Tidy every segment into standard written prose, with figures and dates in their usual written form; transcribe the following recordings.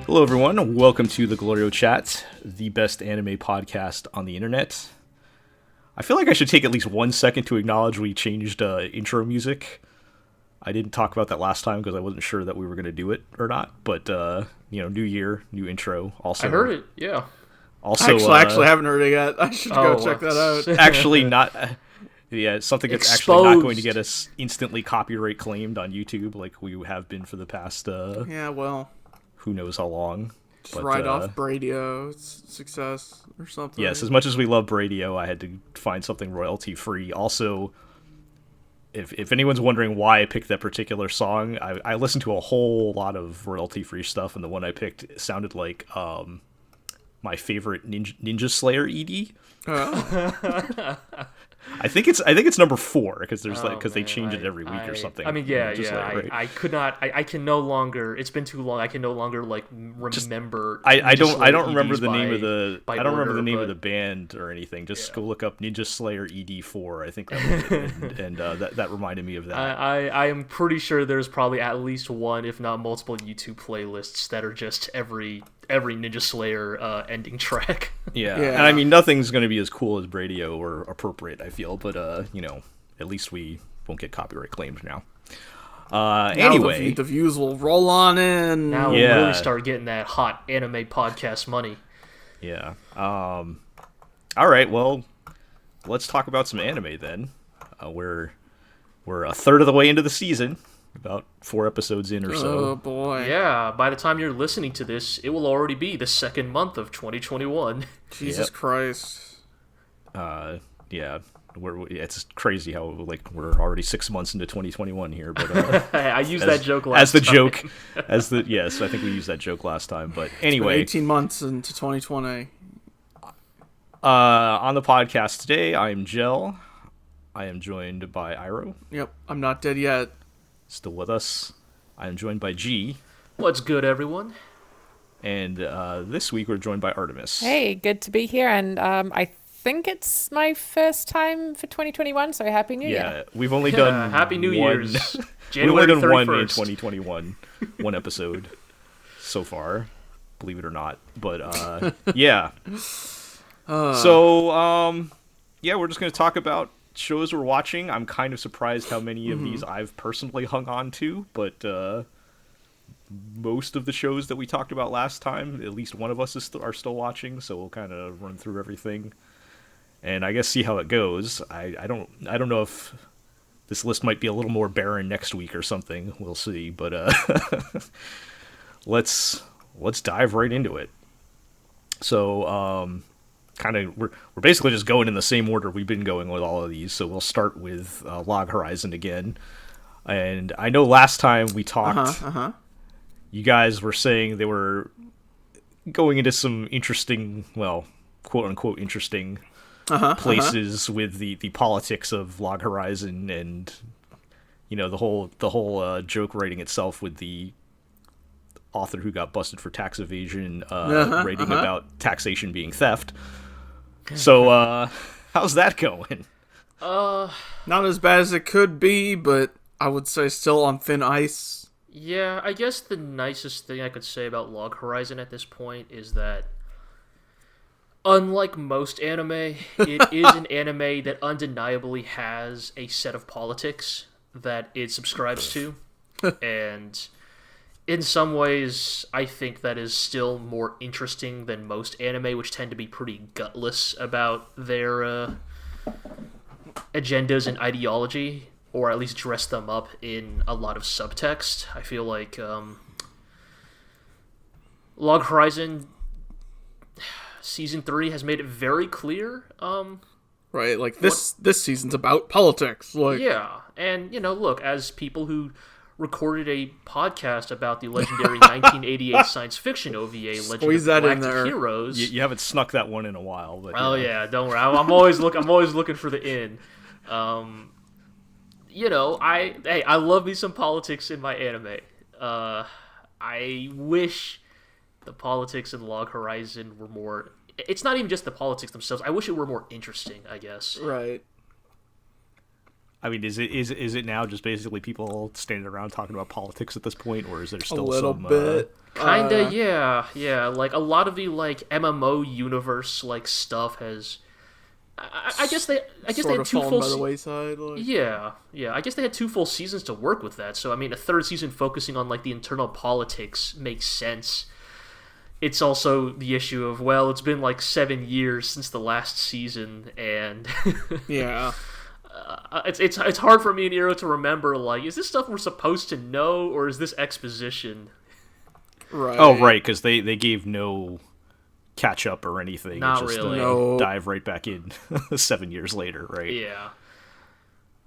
Hello, everyone. Welcome to the GLORIO Chat, the best anime podcast on the internet. I feel like I should take at least 1 second to acknowledge we changed intro music. I didn't talk about that last time because I wasn't sure that we were going to do it or not. But, new year, new intro. Also, I heard it, yeah. Also, I actually haven't heard it yet. I should go check that out. Actually, not... Yeah, something that's actually not going to get us instantly copyright claimed on YouTube like we have been for the past... who knows how long. Just write off Bradio, it's success or something. Yes, as much as we love Bradio, I had to find something royalty-free. Also, if anyone's wondering why I picked that particular song, I listened to a whole lot of royalty-free stuff, and the one I picked sounded like my favorite Ninja Slayer ED. Oh. I think it's number 4 because they change it every week or something. I mean, I could not. I can no longer. It's been too long. I can no longer remember. I don't remember the name of the. I don't remember the name of the band or anything. Just go look up Ninja Slayer ED4. I think that was it. and that reminded me of that. I am pretty sure there's probably at least one, if not multiple, YouTube playlists that are just every Ninja Slayer ending track. Yeah, and I mean nothing's going to be as cool as Bradio or appropriate, I feel, but at least we won't get copyright claimed now. Anyway, the views will roll on in. Now we'll really start getting that hot anime podcast money. Yeah. All right. Well, let's talk about some anime then. We're a third of the way into the season. About 4 episodes in or so. Oh, boy. Yeah, by the time you're listening to this, it will already be the second month of 2021. Jesus Christ. Yeah. It's crazy how, we're already 6 months into 2021 here. But I used that joke last time. Yes, I think we used that joke last time. But anyway. 18 months into 2020. On the podcast today, I'm Jel. I am joined by Iro. Yep, I'm not dead yet. Still with us. I am joined by G. What's good, everyone? And this week we're joined by Artemis. Hey, good to be here. And I think it's my first time for 2021, so Happy New Year. Yeah, we've only done Happy New Year's. January 31st. We've only done one in 2021. One episode so far, believe it or not. But, yeah. So, we're just going to talk about shows we're watching. I'm kind of surprised how many of these I've personally hung on to, but most of the shows that we talked about last time, at least one of us are still watching, so we'll kind of run through everything and I guess see how it goes. I don't know if this list might be a little more barren next week or something. We'll see, but let's dive right into it. So we're basically just going in the same order we've been going with all of these. So we'll start with Log Horizon again. And I know last time we talked, you guys were saying they were going into some interesting, well, quote unquote interesting places with the politics of Log Horizon and the whole joke writing itself with the author who got busted for tax evasion writing about taxation being theft. So, how's that going? Not as bad as it could be, but I would say still on thin ice. Yeah, I guess the nicest thing I could say about Log Horizon at this point is that, unlike most anime, it is an anime that undeniably has a set of politics that it subscribes to, and in some ways, I think that is still more interesting than most anime, which tend to be pretty gutless about their agendas and ideology, or at least dress them up in a lot of subtext. I feel like Log Horizon Season 3 has made it very clear. Right, like this season's about politics. Yeah, and, look, as people who recorded a podcast about the legendary 1988 science fiction OVA, Legend of Galactic Heroes. You haven't snuck that one in a while, but yeah, don't worry. I'm always looking for the in. I love me some politics in my anime. I wish the politics in Log Horizon were more. It's not even just the politics themselves. I wish it were more interesting, I guess. Right. I mean, is it now just basically people standing around talking about politics at this point, or is there still a little some bit? Kinda, yeah. Like a lot of the like MMO universe like stuff has. I guess they had two fallen full. by the wayside. Like. Yeah. I guess they had 2 full seasons to work with that. So I mean, a 3rd season focusing on like the internal politics makes sense. It's also the issue of, well, it's been like 7 years since the last season, and Yeah. it's hard for me and Iro to remember, like, is this stuff we're supposed to know, or is this exposition? Right. Oh, right, because they gave no catch up or anything. Not It's just really. No. dive right back in 7 years later, right? Yeah.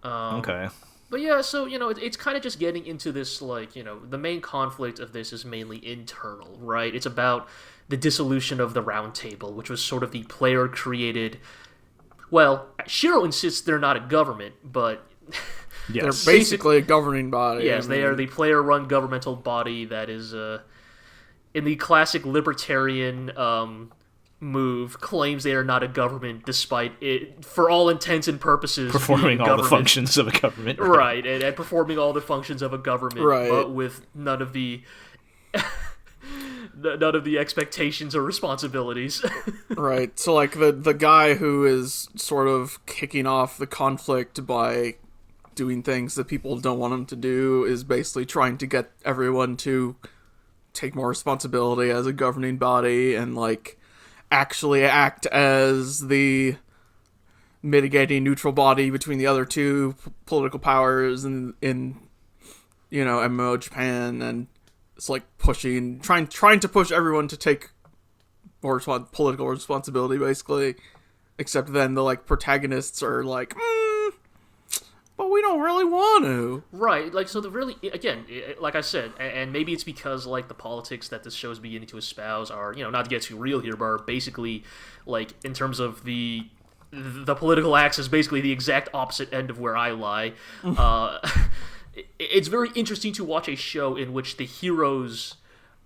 Okay. But yeah, so, it's kind of just getting into this, like, the main conflict of this is mainly internal, right? It's about the dissolution of the Round Table, which was sort of the player-created... Well, Shiro insists they're not a government, but... Yes. They're basically a governing body. Yes, they are the player-run governmental body that is, in the classic libertarian move, claims they are not a government, despite it, for all intents and purposes, Performing all the functions of a government. right, and performing all the functions of a government, right. but with none of the expectations or responsibilities. Right. So, like, the guy who is sort of kicking off the conflict by doing things that people don't want him to do is basically trying to get everyone to take more responsibility as a governing body and, like, actually act as the mitigating neutral body between the other two political powers in MMO Japan, and it's like trying to push everyone to take more political responsibility, basically. Except then the like protagonists are like, but we don't really want to. Right, like, so again, like I said, and maybe it's because, like, the politics that this show is beginning to espouse are, not to get too real here, but are basically, like, in terms of the political axis, basically the exact opposite end of where I lie. It's very interesting to watch a show in which the heroes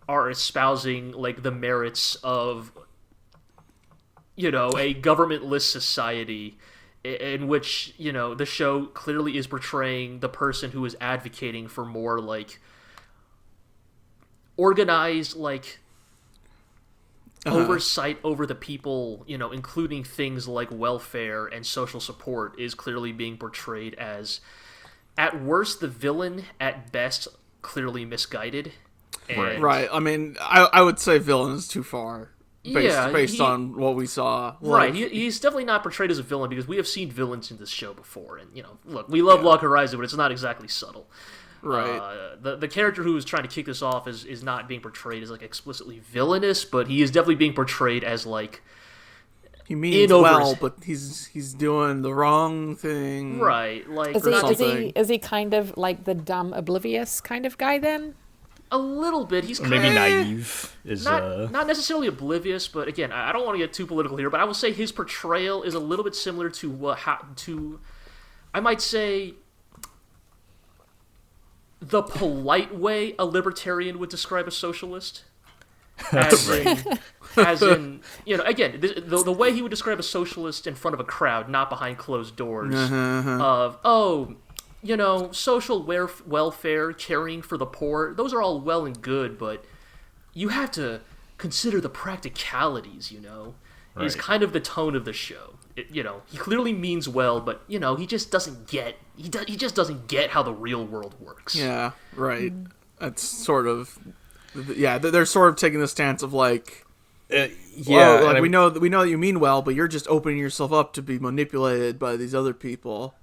are espousing, like, the merits of, a governmentless society, in which, the show clearly is portraying the person who is advocating for more, like, organized, like, oversight over the people, including things like welfare and social support, is clearly being portrayed as, at worst, the villain, at best, clearly misguided. And Right. I mean, I would say villain is too far. Based on what we saw. Right, he's definitely not portrayed as a villain, because we have seen villains in this show before, and, look, we love Log Horizon, but it's not exactly subtle. Right. The character who is trying to kick this off is not being portrayed as, like, explicitly villainous, but he is definitely being portrayed as, like, he means well, but he's doing the wrong thing. Right, like, is he kind of like the dumb, oblivious kind of guy then? a little bit. He's kind maybe naive. Is not necessarily oblivious, but again, I don't want to get too political here. But I will say his portrayal is a little bit similar to I might say, the polite way a libertarian would describe a socialist. As in, again, the way he would describe a socialist in front of a crowd, not behind closed doors, social welfare, caring for the poor, those are all well and good, but you have to consider the practicalities, is kind of the tone of the show. He clearly means well, but, he just doesn't get, he just doesn't get how the real world works. Yeah, right. That's sort of, they're sort of taking the stance of like, we know that you mean well, but you're just opening yourself up to be manipulated by these other people.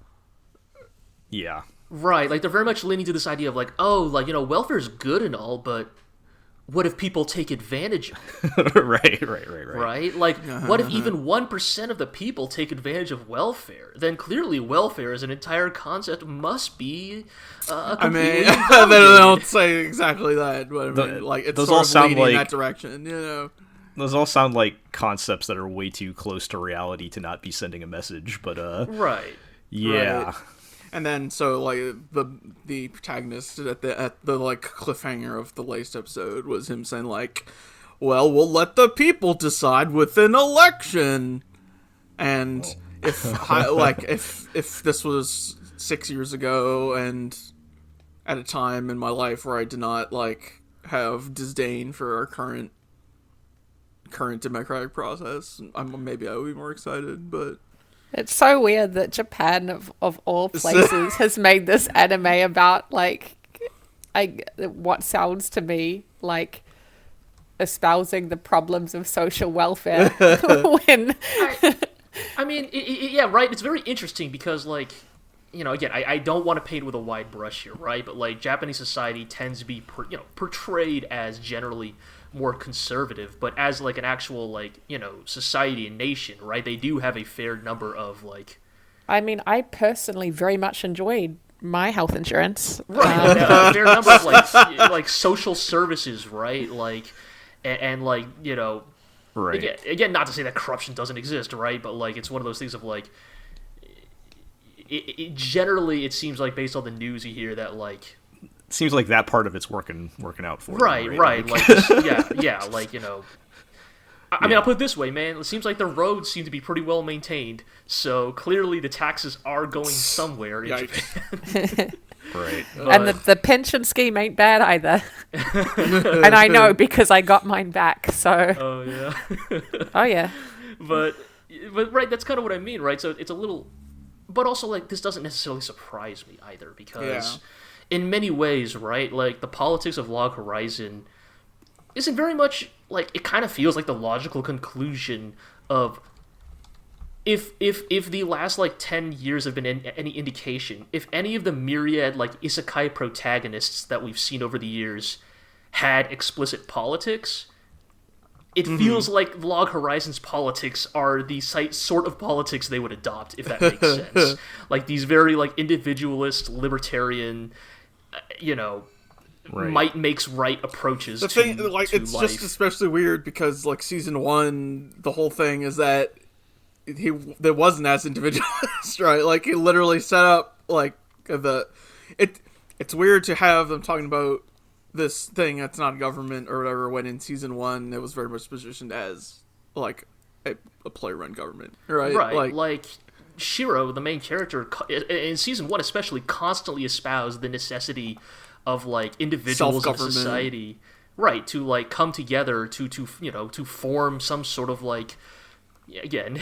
Yeah. Right, like, they're very much leaning to this idea of, like, welfare is good and all, but what if people take advantage of it? Right. Right? Like, what if even 1% of the people take advantage of welfare? Then clearly welfare as an entire concept must be completely they don't say exactly that, but it's those sort all of sound leaning in like, that direction, Those all sound like concepts that are way too close to reality to not be sending a message, but right. Yeah. Right. And then, so, like, the protagonist at the like, cliffhanger of the latest episode was him saying, like, well, we'll let the people decide with an election. And if this was 6 years ago and at a time in my life where I did not, like, have disdain for our current democratic process, maybe I would be more excited, but It's so weird that Japan, of all places, has made this anime about, like, what sounds to me like espousing the problems of social welfare. When I mean, yeah, right. It's very interesting because, like, you know, again, I don't want to paint with a wide brush here, right? But, like, Japanese society tends to be, portrayed as generally more conservative, but as, like, an actual, like, you know, society and nation, right? They do have a fair number of, like... I mean, I personally very much enjoyed my health insurance. Right, a fair number of, like social services, right? Like, and like, you know... Right. Again, not to say that corruption doesn't exist, right? But, like, it's one of those things of, like... Generally, it seems like, based on the news you hear, that, like... It seems like that part of it's working out for them, right. Like, yeah, like, you know... I mean, I'll put it this way, man. It seems like the roads seem to be pretty well maintained, so clearly the taxes are going somewhere in Japan. Right. And the pension scheme ain't bad either. And I know because I got mine back, so... Oh, yeah. Oh, yeah. But right, that's kind of what I mean, right? So it's a little... But also, like, this doesn't necessarily surprise me either, because in many ways, right, like, the politics of Log Horizon isn't very much, like, it kind of feels like the logical conclusion of if the last, like, 10 years have been any indication, if any of the myriad, like, isekai protagonists that we've seen over the years had explicit politics, it feels like Log Horizon's politics are the sort of politics they would adopt, if that makes sense. Like, these very, like, individualist, libertarian, you know, might makes right approaches the thing, like, to it's life. just especially weird because, like, season 1, the whole thing is that there wasn't as individualist, right? Like, he literally set up, like, it's weird to have them talking about this thing that's not government or whatever, when in season 1 it was very much positioned as, like, a player-run government, right? Right, like Shiro, the main character, in season 1 especially, constantly espoused the necessity of, like, individuals in society, right, to, like, come together to you know, to form some sort of, like, again,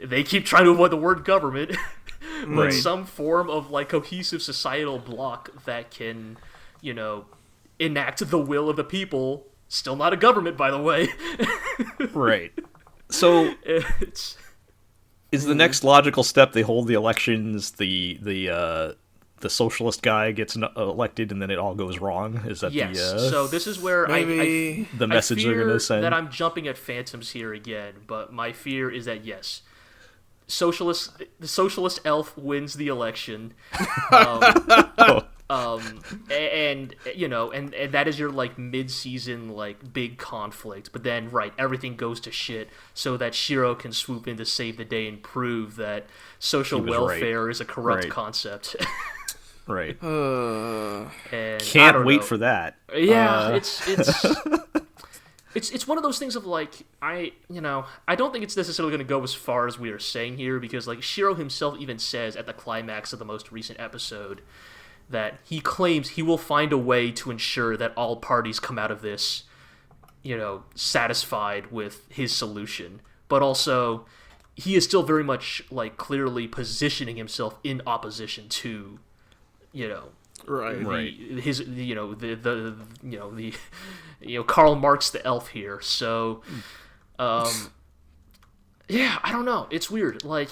they keep trying to avoid the word government, but some form of, like, cohesive societal bloc that can, you know, enact the will of the people. Still not a government, by the way. Right. So is the next logical step they hold the elections, the socialist guy gets elected, and then it all goes wrong? Is that yes? So this is where maybe the message they're going to send? That I'm jumping at phantoms here again, but my fear is that yes, the socialist elf wins the election. And you know, and that is your, like, mid-season, like, big conflict, but then, right, everything goes to shit so that Shiro can swoop in to save the day and prove that social welfare is a corrupt concept. Right. And can't wait for that. Yeah, it's one of those things of, like, I don't think it's necessarily going to go as far as we are saying here, because, like, Shiro himself even says at the climax of the most recent episode that he claims he will find a way to ensure that all parties come out of this, you know, satisfied with his solution. But also, he is still very much, like, clearly positioning himself in opposition to, you know, his, you know, the Karl Marx the elf here. So, yeah, I don't know. It's weird. Like,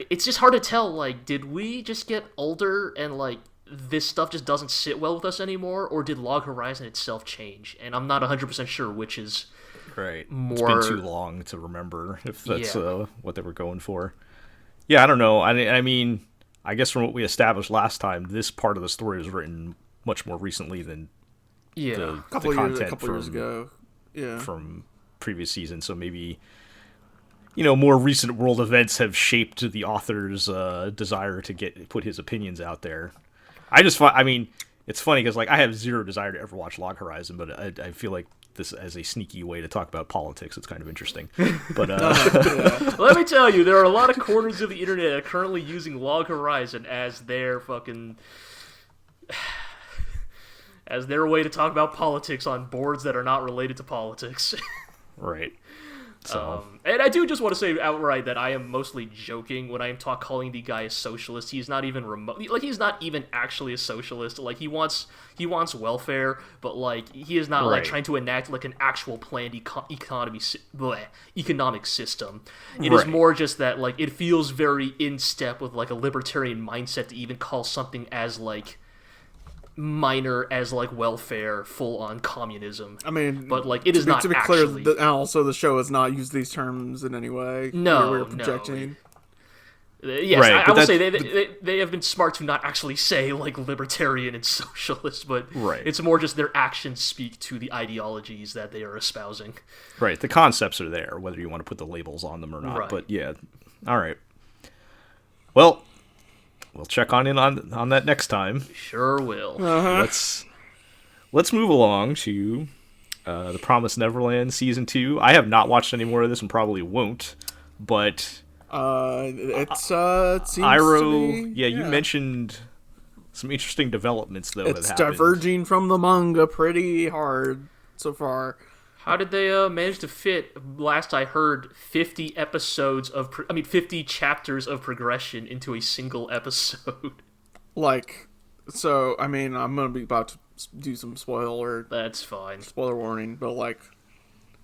it's just hard to tell, like, did we just get older and, like, this stuff just doesn't sit well with us anymore, or did Log Horizon itself change? And I'm not 100% sure which is more... It's been too long to remember if that's what they were going for. Yeah, I don't know. I mean, I guess from what we established last time, this part of the story was written much more recently than the content years ago. Yeah. From previous seasons, so maybe... You know, more recent world events have shaped the author's desire to put his opinions out there. I mean, it's funny because, like, I have zero desire to ever watch Log Horizon, but I feel like this as a sneaky way to talk about politics. It's kind of interesting. But let me tell you, there are a lot of corners of the internet that are currently using Log Horizon as their fucking as their way to talk about politics on boards that are not related to politics. Right. So. And I do just want to say outright that I am mostly joking when I am calling the guy a socialist. He's not even he's not even actually a socialist. Like he wants welfare, but like he is not like trying to enact like an actual planned economic system. It is more just that like it feels very in step with like a libertarian mindset to even call something as like minor as like welfare full on communism. I mean, but like it is not to be actually clear, and also the show has not used these terms in any way. We're projecting. Yes, I will say they have been smart to not actually say like libertarian and socialist, but it's more just their actions speak to the ideologies that they are espousing. Right, the concepts are there, whether you want to put the labels on them or not. But yeah, all right. Well, we'll check on that next time. Sure will. Let's move along to The Promised Neverland Season 2. I have not watched any more of this and probably won't, but it seems Iroh, to be, you mentioned some interesting developments though. It's that happened. diverging from the manga pretty hard so far. How did they manage to fit, last I heard, 50 episodes of 50 chapters of progression into a single episode? Like, so, I mean, I'm going to be about to do some That's fine. Spoiler warning, but like,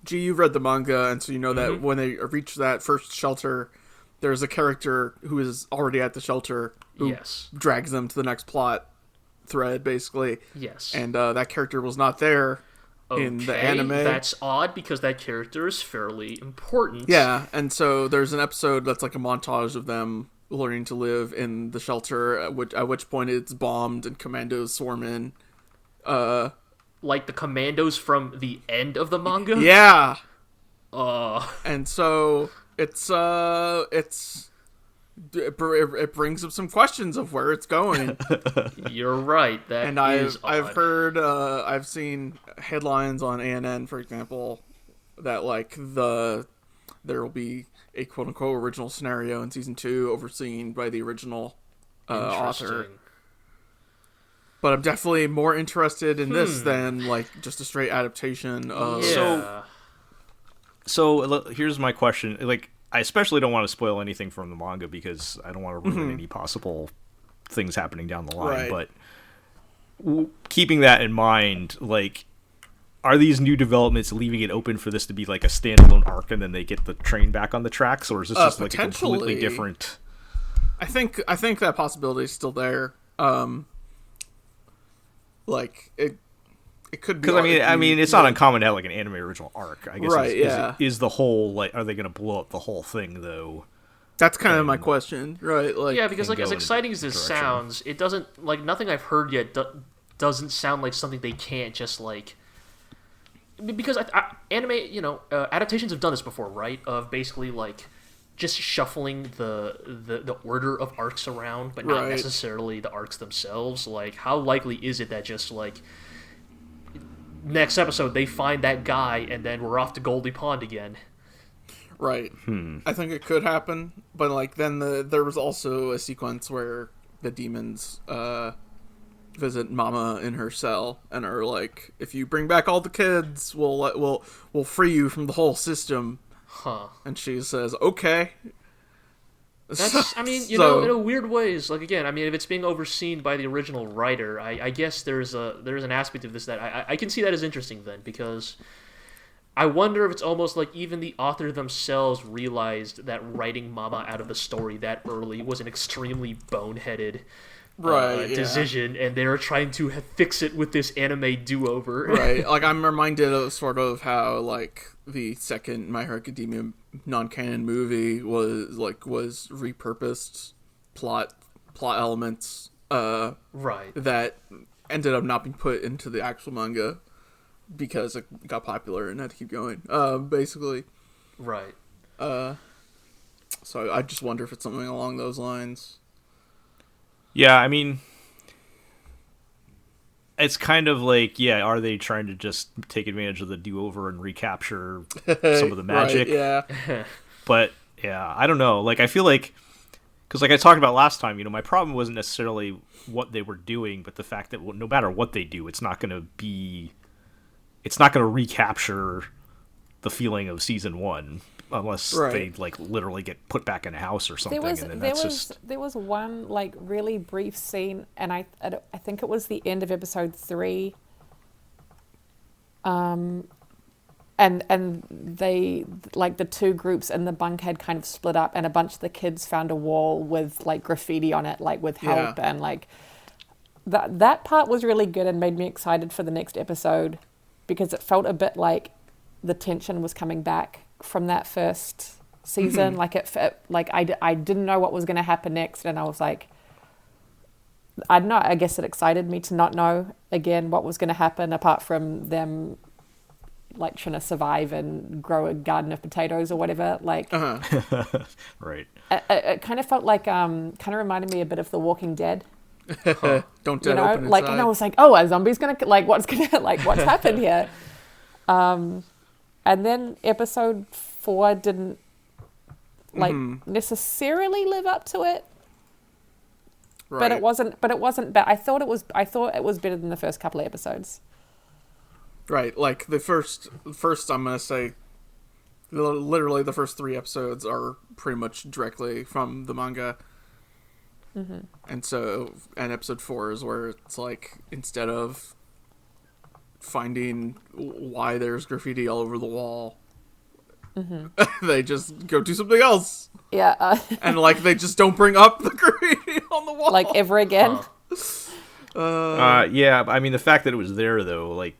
you've read the manga, and so you know that when they reach that first shelter, there's a character who is already at the shelter who drags them to the next plot thread, basically. Yes. And that character was not there in the anime. That's odd because that character is fairly important. Yeah, and so there's an episode that's like a montage of them learning to live in the shelter, at which point it's bombed and commandos swarm in. Like the commandos from the end of the manga? Yeah. And so it brings up some questions of where it's going. You're right. I've heard, I've seen headlines on ANN, for example, that like there will be a quote unquote original scenario in season 2 overseen by the original author. But I'm definitely more interested in this than like just a straight adaptation of. Yeah. So here's my question. Like, I especially don't want to spoil anything from the manga because I don't want to ruin any possible things happening down the line. Right. But keeping that in mind, like, are these new developments leaving it open for this to be like a standalone arc and then they get the train back on the tracks, or is this just like a completely different? I think that possibility is still there. Like it could be, because I mean, it's not uncommon to have like an anime original arc. I guess, right? Is the whole like, are they going to blow up the whole thing though? That's kind of my question, right? Like, yeah, because like as exciting as this sounds, it doesn't, like, nothing I've heard yet doesn't sound like something they can't just like. Because anime, adaptations have done this before, right? Of basically like just shuffling the order of arcs around, but not necessarily the arcs themselves. Like, how likely is it that just like next episode they find that guy and then we're off to Goldie Pond again? Right. I think it could happen, but like then there was also a sequence where the demons visit Mama in her cell and are like, if you bring back all the kids, we'll free you from the whole system. Huh. And she says, okay. That's, I mean, in a weird ways, like, again, I mean, if it's being overseen by the original writer, I guess there's an aspect of this that I can see that as interesting then, because I wonder if it's almost like even the author themselves realized that writing Mama out of the story that early was an extremely boneheaded decision, and they're trying to fix it with this anime do-over. Right, like, I'm reminded of sort of how, like, the second My Hero Academia non-canon movie was repurposed plot elements that ended up not being put into the actual manga because it got popular and had to keep going, basically. Right. So I just wonder if it's something along those lines. Yeah, I mean, it's kind of like, are they trying to just take advantage of the do-over and recapture some of the magic? Right, yeah. But, I don't know. Like, I feel like Because like I talked about last time, my problem wasn't necessarily what they were doing, but the fact that no matter what they do, it's not going to recapture the feeling of season 1 unless they like literally get put back in a house or something. There was one like really brief scene, and I think it was the end of episode 3. And they, like, the two groups in the bunk had kind of split up, and a bunch of the kids found a wall with like graffiti on it, like with help, and like that part was really good and made me excited for the next episode, because it felt a bit like the tension was coming back from that first season. Like I didn't know what was going to happen next, and I was like, I don't know, I guess it excited me to not know again what was going to happen, apart from them like trying to survive and grow a garden of potatoes or whatever. Like, right. It kind of felt like, kind of reminded me a bit of The Walking Dead. Don't dead open like, inside. and I was like, oh, a zombie's gonna what's happened here? And then episode 4 didn't necessarily live up to it. Right. But it wasn't bad. I thought it was better than the first couple of episodes. Right, like the first I'm gonna say, literally the first 3 episodes are pretty much directly from the manga, and episode 4 is where it's like, instead of finding why there's graffiti all over the wall, they just go do something else. Yeah, and like they just don't bring up the graffiti on the wall like ever again. Yeah, I mean the fact that it was there though, like.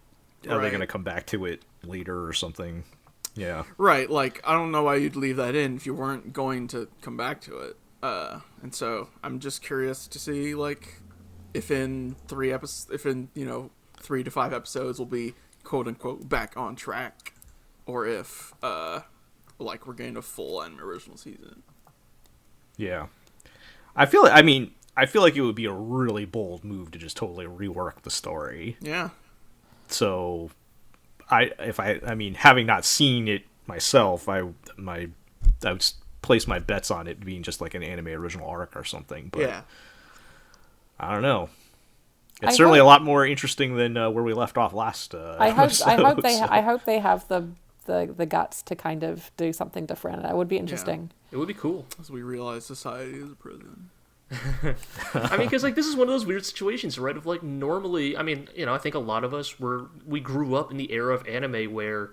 Are they going to come back to it later or something? Yeah. Right, like, I don't know why you'd leave that in if you weren't going to come back to it. And so, I'm just curious to see, like, if in 3 to 5 episodes we'll be, quote-unquote, back on track. Or if, like, we're getting a full anime original season. Yeah. I feel like it would be a really bold move to just totally rework the story. Yeah. So, having not seen it myself, I would place my bets on it being just like an anime original arc or something. But yeah. I don't know. It's certainly a lot more interesting than where we left off last. I hope they have the guts to kind of do something different. That would be interesting. Yeah. It would be cool. As we realize society is a prison. I mean, because like this is one of those weird situations, right? Of like, normally, I mean, I think a lot of us we grew up in the era of anime where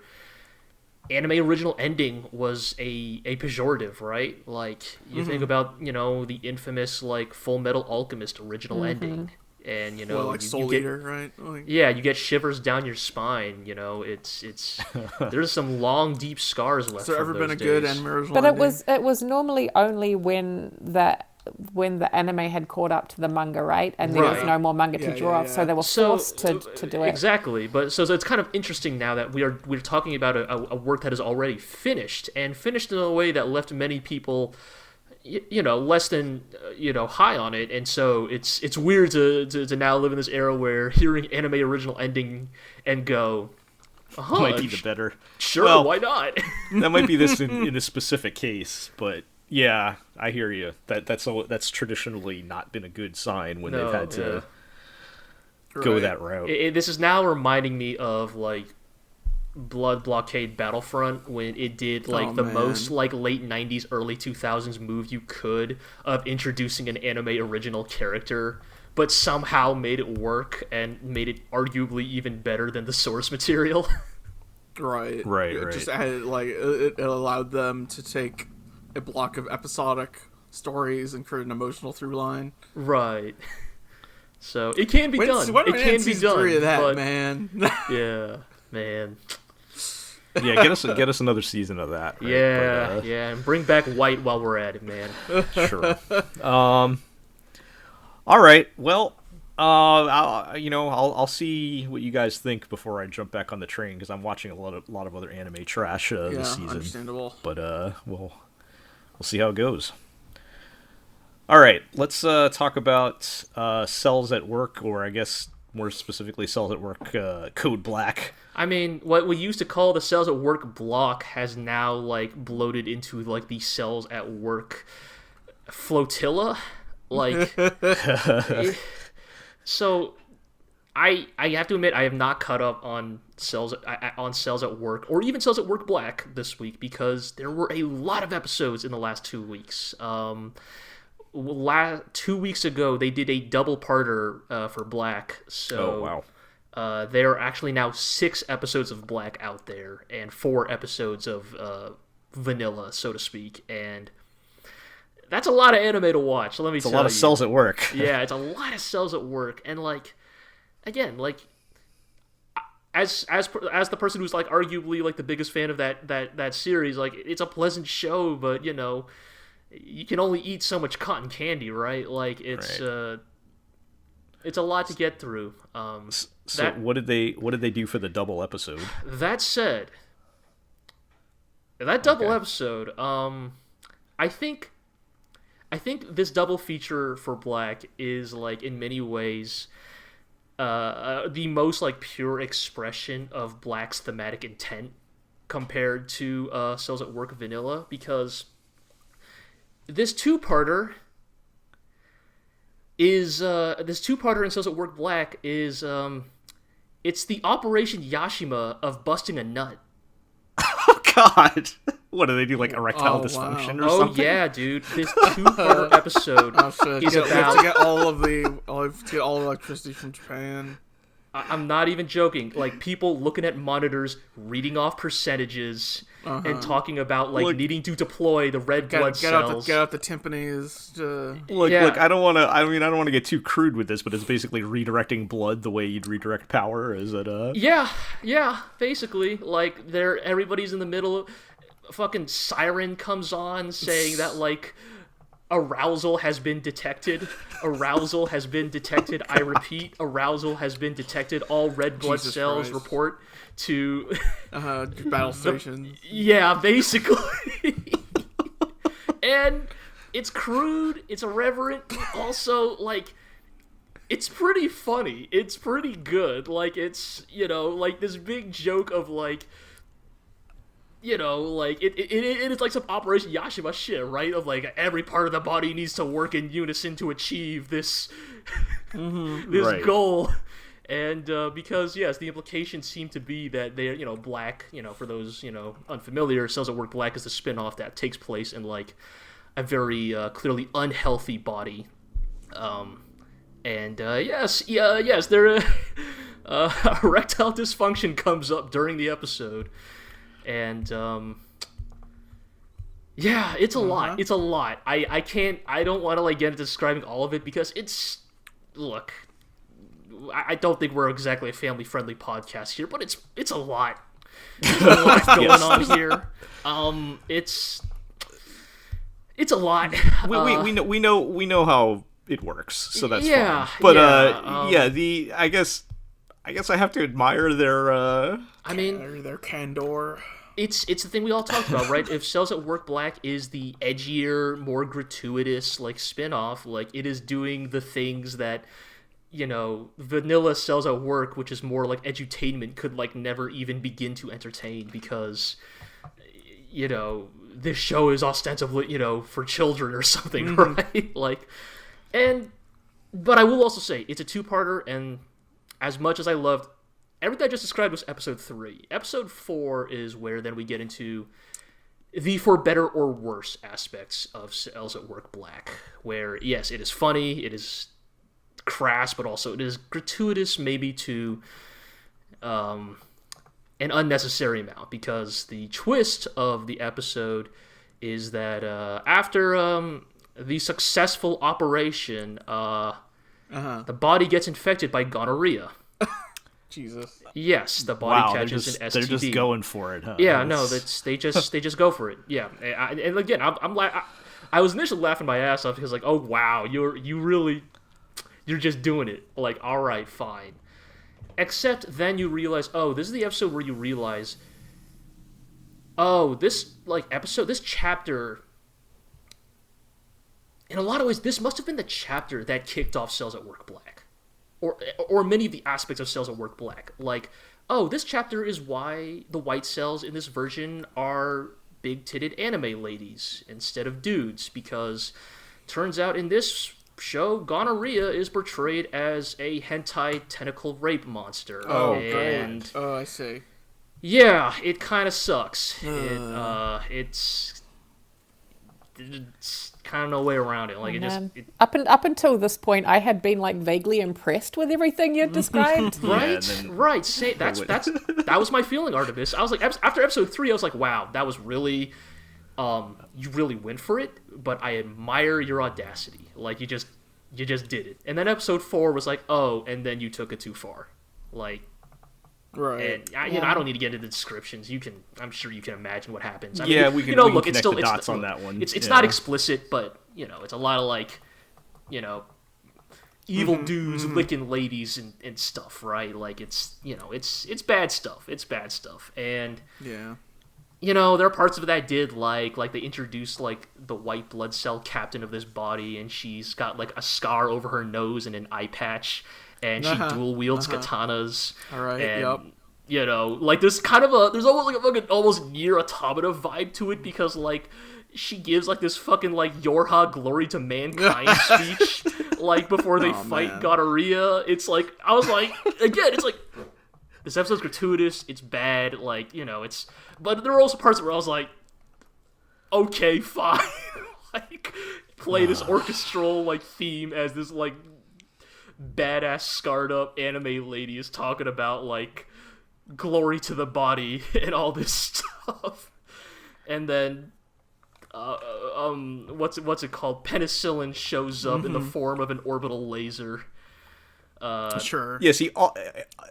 anime original ending was a pejorative, right? Like you think about the infamous like Full Metal Alchemist original ending, and like Soul Eater, right? Like... Yeah, you get shivers down your spine. It's there's some long, deep scars left. Has there ever been a good anime original but ending? it was normally only when the anime had caught up to the manga, right? And there was no more manga to draw off, so they were forced to do it. Exactly, but so it's kind of interesting now that we're talking about a work that is already finished, and finished in a way that left many people, less than high on it, and so it's weird to now live in this era where hearing anime original ending and go, might be the better. Sure, well, why not? That might be this in a specific case, but. Yeah, I hear you. That's traditionally not been a good sign when they've had to go that route. This is now reminding me of like Blood Blockade Battlefront, when it did like most like late 90s, early 2000s move you could of introducing an anime original character, but somehow made it work and made it arguably even better than the source material. Right. It just added, like, it allowed them to take a block of episodic stories and create an emotional through line. Right. So it can be done. Why don't it can be done. 3 of that, but, man? Yeah, man. Yeah, get us another season of that. Right? Yeah, and bring back White while we're at it, man. Sure. All right. Well, I'll see what you guys think before I jump back on the train, because I'm watching a lot of other anime trash this season. Understandable. But we'll see how it goes. All right, let's talk about Cells at Work, or I guess more specifically Cells at Work Code Black. I mean, what we used to call the Cells at Work block has now like bloated into like the Cells at Work flotilla, like. So, I have to admit I have not caught up on Cells at Work or even Cells at Work Black this week because there were a lot of episodes in the last 2 weeks. 2 weeks ago they did a double-parter for Black. So, there are actually now 6 episodes of Black out there and 4 episodes of Vanilla, so to speak, and that's a lot of anime to watch. Let me tell you. It's a lot of Cells at Work. Yeah, it's a lot of Cells at Work, and like, again, like, as the person who's like arguably like the biggest fan of that series, like, it's a pleasant show, but you know, you can only eat so much cotton candy, right? Like, it's a lot to get through. So what did they do for the double episode? That said, that double episode, I think this double feature for Black is, like, in many ways the most, like, pure expression of Black's thematic intent compared to Cells at Work Vanilla, because this two-parter in Cells at Work Black is it's the Operation Yashima of busting a nut. Oh God! What do they do? Like erectile dysfunction or something? Oh yeah, dude! This two-part episode is we about. have to get all the electricity from Japan. I'm not even joking. Like, people looking at monitors, reading off percentages, and talking about needing to deploy the red blood cells. Get out the timpanis. Look, I don't want to get too crude with this, but it's basically redirecting blood the way you'd redirect power. Is it? Yeah. Basically, like, everybody's in the middle. Fucking siren comes on saying that, like, arousal has been detected. Arousal has been detected. I repeat, arousal has been detected. All red blood cells report to battle stations. Yeah, basically. And it's crude, it's irreverent, also, like, it's pretty funny. It's pretty good. Like, it's, you know, like, this big joke of, like, you know, like, it is like some Operation Yashima shit, right? Of, like, every part of the body needs to work in unison to achieve this goal. And because, yes, the implications seem to be that they're, you know, Black, you know, for those, you know, unfamiliar, Cells at Work Black is the spin-off that takes place in, like, a very clearly unhealthy body. Yes, there erectile dysfunction comes up during the episode. And, yeah, it's a lot. It's a lot. I don't want to, like, get into describing all of it because look, I don't think we're exactly a family-friendly podcast here, but it's a lot. There's a lot going on here. It's a lot. We know how it works, so that's fine. But I guess I have to admire their their candor. It's the thing we all talked about, right? If Cells at Work Black is the edgier, more gratuitous, like, spin-off, like, it is doing the things that, you know, vanilla Cells at Work, which is more like edutainment, could, like, never even begin to entertain because, you know, this show is ostensibly, you know, for children or something, right? Like, but I will also say, it's a two-parter, and as much as I loved everything I just described was episode 3. Episode 4 is where then we get into the for better or worse aspects of Cells at Work Black, where, yes, it is funny, it is crass, but also it is gratuitous, maybe to an unnecessary amount, because the twist of the episode is that after the successful operation, the body gets infected by gonorrhea. Jesus. Yes, the body catches an STD. They're just going for it, huh? Yeah, no, they just go for it. Yeah, and again, I was initially laughing my ass off because, like, oh wow, you're just doing it. Like, all right, fine. Except then you realize, oh, this is the episode where you realize, oh, this chapter, in a lot of ways, this must have been the chapter that kicked off Cells at Work Black. Or many of the aspects of Cells at Work Black. Like, oh, this chapter is why the white cells in this version are big-titted anime ladies instead of dudes, because turns out in this show, gonorrhea is portrayed as a hentai tentacle rape monster. Oh, and great. Oh, I see. yeah, it kind of sucks. It's kind of no way around it. Like Up until this point, I had been like vaguely impressed with everything you'd described. Right, Yeah, right. That was my feeling, Artemis. I was like, after episode 3, I was like, wow, that was really, you really went for it. But I admire your audacity. Like you just did it. And then episode 4 was like, oh, and then you took it too far. Like, right. And I don't need to get into the descriptions. I'm sure you can imagine what happens. I Yeah, mean, we can look, connect the dots on that one. It's not explicit, but it's a lot of like, evil dudes licking ladies and stuff, right? Like it's it's bad stuff. It's bad stuff, and Yeah. there are parts of it that I did like they introduced like the white blood cell captain of this body, and she's got like a scar over her nose and an eye patch, and she dual wields katanas. All right. And, like there's almost like a fucking almost near automata vibe to it, because like she gives like this fucking like Yorha glory to mankind speech like before they fight gonorrhea. It's like I was like, again, it's like this episode's gratuitous, it's bad, like but there were also parts where I was like, okay, fine. Like play this orchestral like theme as this like badass scarred up anime lady is talking about like glory to the body and all this stuff. And then what's it called? Penicillin shows up in the form of an orbital laser. Sure. Yeah, see,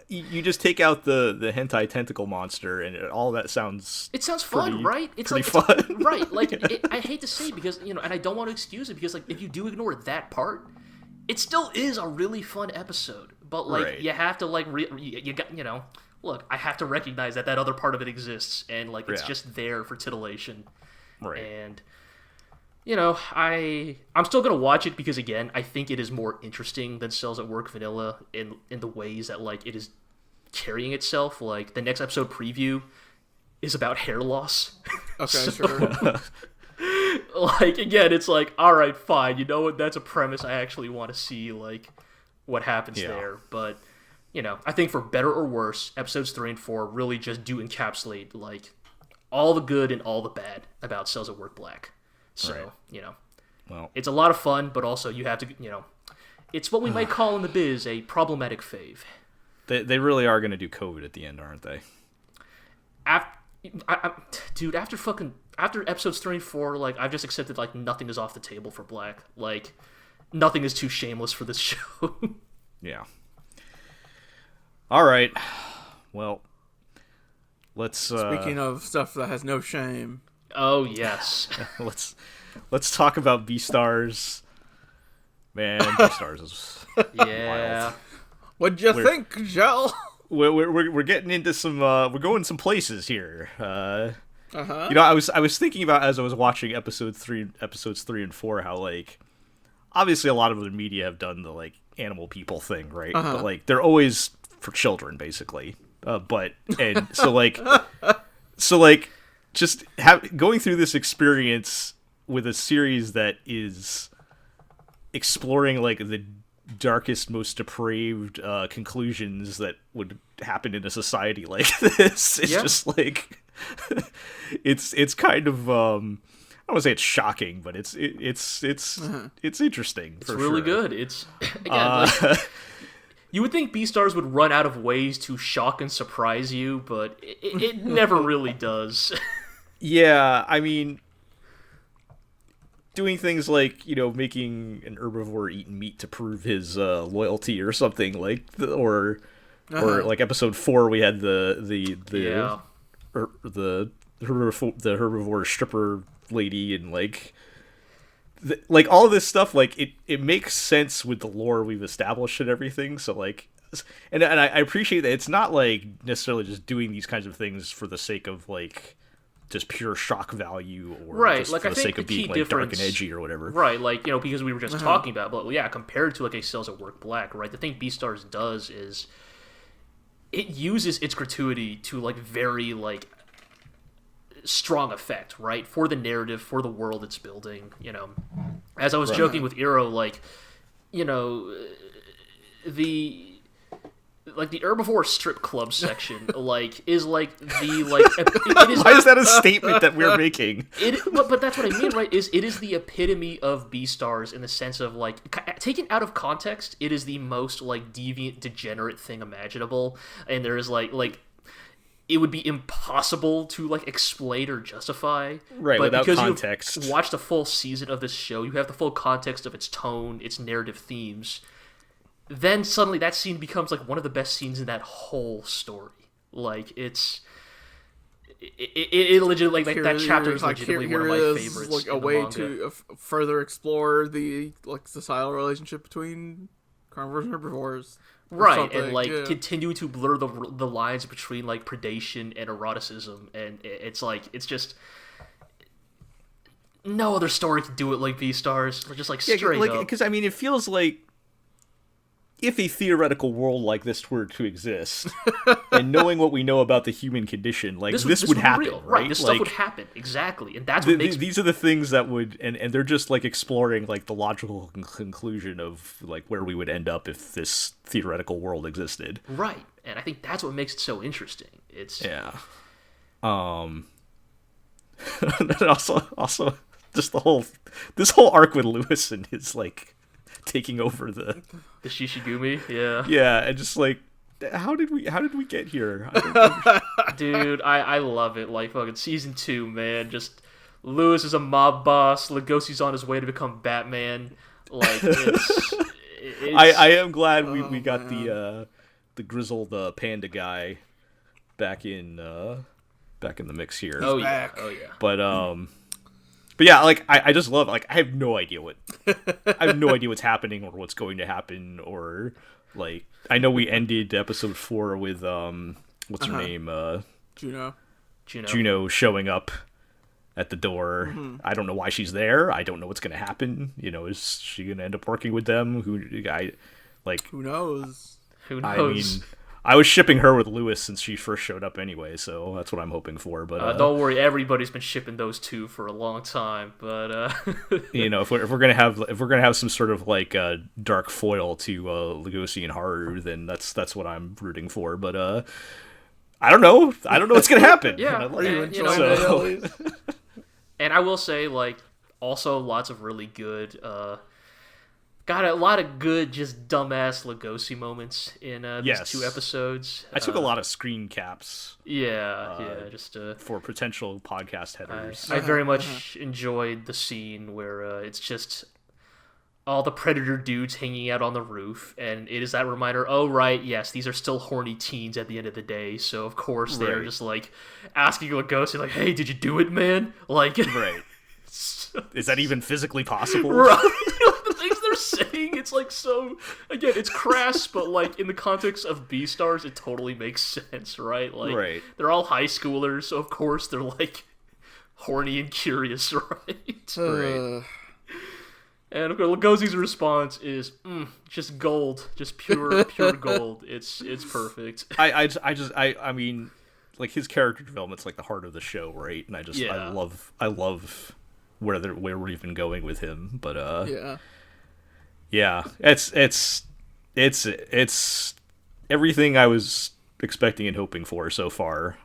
you just take out the hentai tentacle monster, and all that sounds. It sounds fun, right? It's pretty like fun, right? Like I hate to say it because and I don't want to excuse it, because like if you do ignore that part, it still is a really fun episode. But like you have to like you got look, I have to recognize that other part of it exists, and like it's just there for titillation, right? And I'm still gonna watch it because again, I think it is more interesting than Cells at Work Vanilla in the ways that like it is carrying itself. Like the next episode preview is about hair loss. Okay, sure. Like again, it's like, all right, fine. You know what? That's a premise I actually want to see. Like what happens there, but. I think for better or worse, episodes 3 and 4 really just do encapsulate like all the good and all the bad about Cells at Work Black. So, well, it's a lot of fun, but also you have to, it's what we might call in the biz a problematic fave. They really are going to do COVID at the end, aren't they? Dude, after episodes 3 and 4, like I've just accepted like nothing is off the table for Black. Like nothing is too shameless for this show. Yeah. All right. Well, let's. Speaking of stuff that has no shame. Oh yes. let's talk about BEASTARS. Man, BEASTARS is wild. What'd you think, Joe? We're getting into some. We're going some places here. I was thinking about as I was watching episodes 3 and 4 how like obviously a lot of the media have done the like animal people thing, right? But like they're always for children basically, just going through this experience with a series that is exploring like the darkest, most depraved conclusions that would happen in a society like this. It's just like it's kind of I don't want to say it's shocking, but it's interesting. It's really good. It's again you would think BEASTARS would run out of ways to shock and surprise you, but it never really does. Yeah, I mean, doing things like, making an herbivore eat meat to prove his loyalty or something, like, or like episode 4, we had the herbivore stripper lady, and like all of this stuff, like it makes sense with the lore we've established and everything. So like, and I appreciate that it's not like necessarily just doing these kinds of things for the sake of like just pure shock value, or just like for I the think sake of being like dark and edgy or whatever. Right, like because we were just talking about, but yeah, compared to like a Cells at Work Black, right? The thing BEASTARS does is it uses its gratuity to like very like strong effect, right? For the narrative, for the world it's building, As I was joking with Eero, like, the herbivore strip club section, is it is. Why is that a statement that we're making? But that's what I mean, right? It is the epitome of BEASTARS in the sense of taken out of context, it is the most deviant, degenerate thing imaginable, and there is it would be impossible to explain or justify, right? But without because context, you've watched a full season of this show, you have the full context of its tone, its narrative themes. Then suddenly that scene becomes one of the best scenes in that whole story. It legitimately that chapter is legitimately one of my favorites. A way to further explore the societal relationship between carnivores and herbivores. Right, and continue to blur the lines between predation and eroticism, and it's just no other story can do it like BEASTARS. Just straight up. Because it feels like if a theoretical world like this were to exist, and knowing what we know about the human condition, this would happen, real, right? This stuff would happen, exactly, and that's what makes these are the things that would, and they're just exploring the logical conclusion of where we would end up if this theoretical world existed, right? And I think that's what makes it so interesting. It's and also just this whole arc with Lewis and his taking over the Shishigumi, yeah. Yeah, and just how did we get here? Dude, I love it. Fucking season 2, man. Just Lewis is a mob boss. Lugosi's on his way to become Batman. It's I am glad we got the grizzled panda guy back in the mix here. Oh yeah. But yeah, I just love I have no idea what's happening or what's going to happen, or I know we ended episode 4 with what's her name, Juno showing up at the door. Mm-hmm. I don't know why she's there. I don't know what's going to happen. Is she going to end up working with them? Who knows? Who knows? I mean, I was shipping her with Lewis since she first showed up anyway, so that's what I'm hoping for. But don't worry, everybody's been shipping those two for a long time. But if we're gonna have some sort of dark foil to Lugosi and Haru, then that's what I'm rooting for. But I don't know what's gonna happen. Yeah, and I will say also lots of really good. Got a lot of good, just dumbass Lugosi moments in these 2 episodes. I took a lot of screen caps. Just for potential podcast headers. I very much enjoyed the scene where it's just all the Predator dudes hanging out on the roof, and it is that reminder, oh right, yes, these are still horny teens at the end of the day, so of course they're just asking Lugosi, hey, did you do it, man? Right. Is that even physically possible? Right. Saying it's so again, it's crass, but in the context of BEASTARS, it totally makes sense, right? Right. They're all high schoolers, so of course they're horny and curious, right? Right. And of course, Lugosi's response is just gold, just pure gold. It's perfect. I mean, his character development's the heart of the show, right? And I love where we're even going with him, but yeah, it's everything I was expecting and hoping for so far.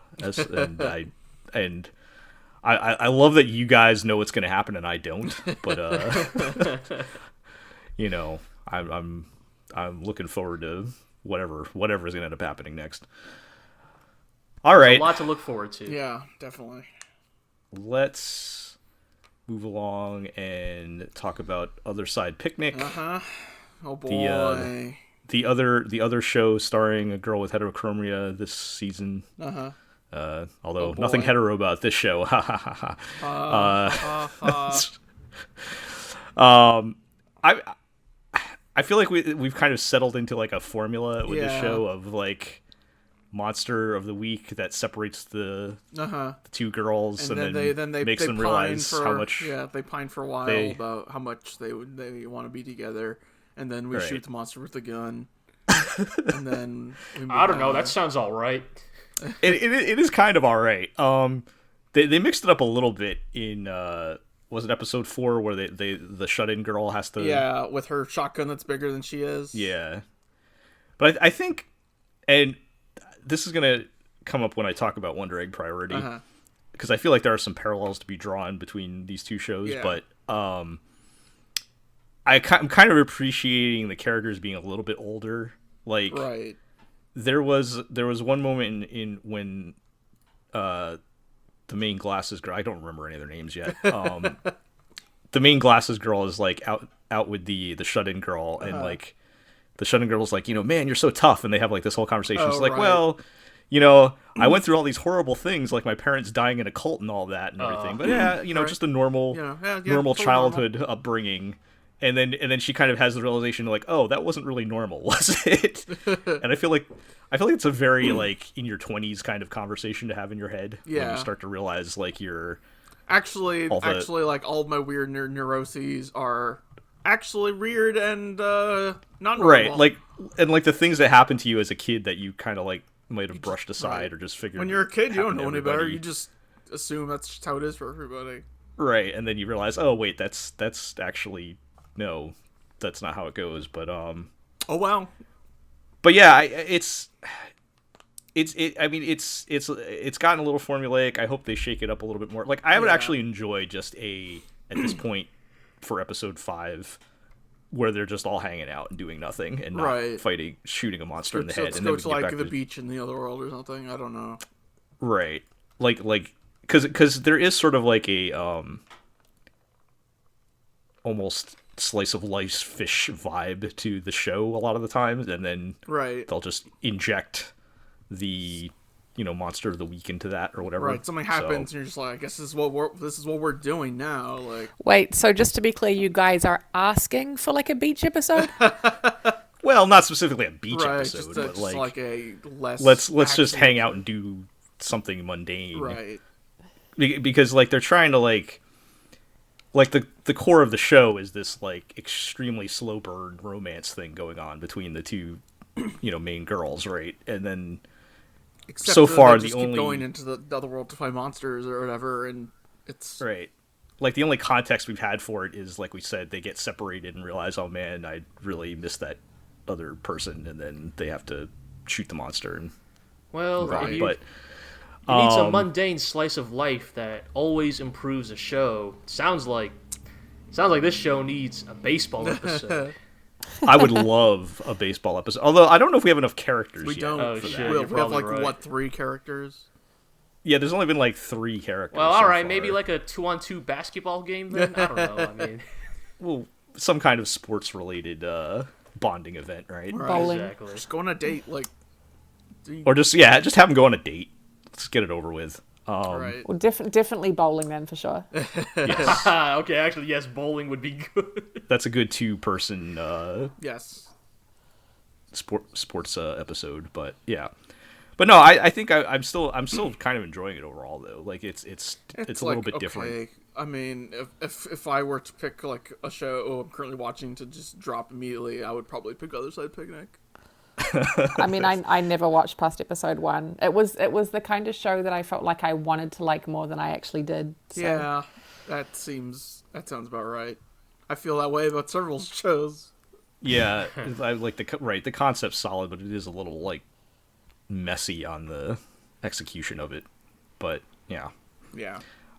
And I love that you guys know what's going to happen and I don't. But I'm looking forward to whatever's going to end up happening next. All right, a lot to look forward to. Yeah, definitely. Let's move along and talk about Otherside Picnic. Oh boy. The other show starring a girl with heterochromia this season. Although nothing hetero about this show. I feel like we've kind of settled into a formula with this show of monster of the week that separates the 2 girls, and then makes them realize how much they pine for a while about how much they want to be together, and then we shoot the monster with a gun, and then I don't know. That sounds all right. It is kind of all right. they mixed it up a little bit in was it episode 4 where the shut-in girl has to Yeah, with her shotgun that's bigger than she is. Yeah. But I think, and this is going to come up when I talk about Wonder Egg Priority, because I feel like there are some parallels to be drawn between these two shows, but I'm kind of appreciating the characters being a little bit older. Like, Right. there was one moment in when the main glasses girl, I don't remember any of their names yet. The main glasses girl is like out with the shut-in girl, and like the shut-in girl is like, man, you're so tough, and they have like this whole conversation. It's like, right. well, I went through all these horrible things, like my parents dying in a cult and all that and everything. But yeah, right. just a normal totally childhood upbringing. And then she kind of has the realization like, oh, that wasn't really normal, was it? And I feel like it's a very like in your 20s kind of conversation to have in your head when Yeah. you start to realize like you're Actually, like all of my weird neuroses are actually weird and not normal. right, like the things that happen to you as a kid that you kind of like might have brushed aside or just figured. When you're a kid, you don't happened to know any better. everybody. You just assume that's just how it is for everybody. Right, and then you realize, oh wait, that's actually no, that's not how it goes. But Oh wow. but yeah, it's gotten a little formulaic. I hope they shake it up a little bit more. Like I would actually enjoy just at this point for episode 5 where they're just all hanging out and doing nothing and not shooting a monster in the head. Let's and go then to like the beach in the other world or something. I don't know. Right, like because there is sort of like a almost slice of life fish vibe to the show a lot of the times, and then they'll just inject the monster of the week into that or whatever. Right, something happens and you're just like, I guess this is what we're doing now. Like, Wait, so just to be clear, you guys are asking for like a beach episode? Well, not specifically a beach episode, just but like a less. Let's just hang out and do something mundane, right? Because like they're trying to like the core of the show is this like extremely slow burn romance thing going on between the two main girls, right? And then Except so far they just the keep only going into the other world to find monsters or whatever, and it's right. Like the only context we've had for it is like we said, they get separated and realize, oh man, I really miss that other person, and then they have to shoot the monster and it needs a mundane slice of life that always improves a show. Sounds like this show needs a baseball episode. I would love a baseball episode, although I don't know if we have enough characters we yet. don't. Oh, for shit. that. We You're have like probably right. 3 characters? Yeah, there's only been like 3 characters. Well, so alright, far. maybe like a 2-on-2 basketball game then? I don't know, I mean... Well, some kind of sports related bonding event, right? Bowling. Exactly. Just go on a date, like. Or just have them go on a date. Let's get it over with. Right. Well, definitely bowling then for sure. Yes, Okay, actually, yes, bowling would be good. that's a good 2-person Yes. sports episode. But yeah, but no, I think I'm still kind of enjoying it overall though. Like it's a like, little bit different. I mean, if I were to pick like a show I'm currently watching to just drop immediately, I would probably pick Otherside Picnic. I mean, I never watched past episode 1. It was the kind of show that I felt like I wanted to like more than I actually did. So. Yeah, that sounds about right. I feel that way about several shows. Yeah, I like the concept's solid, but it is a little like messy on the execution of it. But yeah.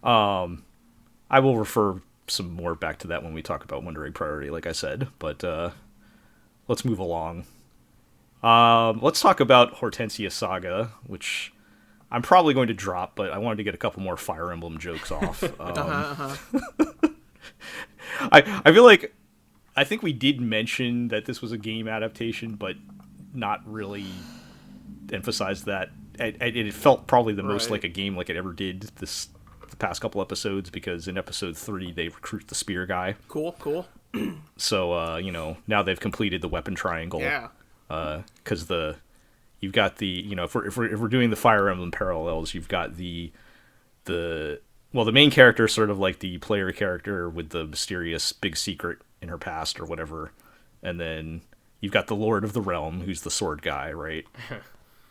I will refer some more back to that when we talk about Wonder Egg Priority, like I said. But let's move along. Let's talk about Hortensia Saga, which I'm probably going to drop, but I wanted to get a couple more Fire Emblem jokes off. I feel like I think we did mention that this was a game adaptation, but not really emphasize that. It felt probably the most like a game like it ever did the past couple episodes, because in episode 3 they recruit the spear guy. Cool. So now they've completed the weapon triangle. Yeah. Because you've got the if we're doing the Fire Emblem parallels, you've got the main character is sort of like the player character with the mysterious big secret in her past or whatever, and then you've got the Lord of the Realm, who's the sword guy, right?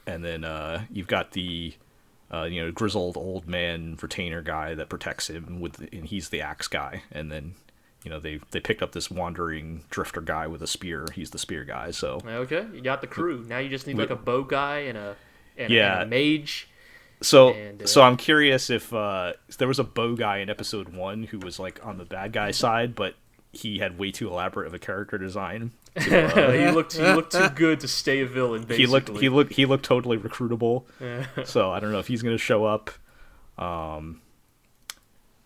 And then you've got the grizzled old man retainer guy that protects him and he's the axe guy. And then, they picked up this wandering drifter guy with a spear. He's the spear guy. So okay, you got the crew. Now you just need like a bow guy and a mage. So I'm curious if there was a bow guy in episode 1 who was like on the bad guy side, but he had way too elaborate of a character design. He looked too good to stay a villain. Basically, he looked totally recruitable. So I don't know if he's going to show up.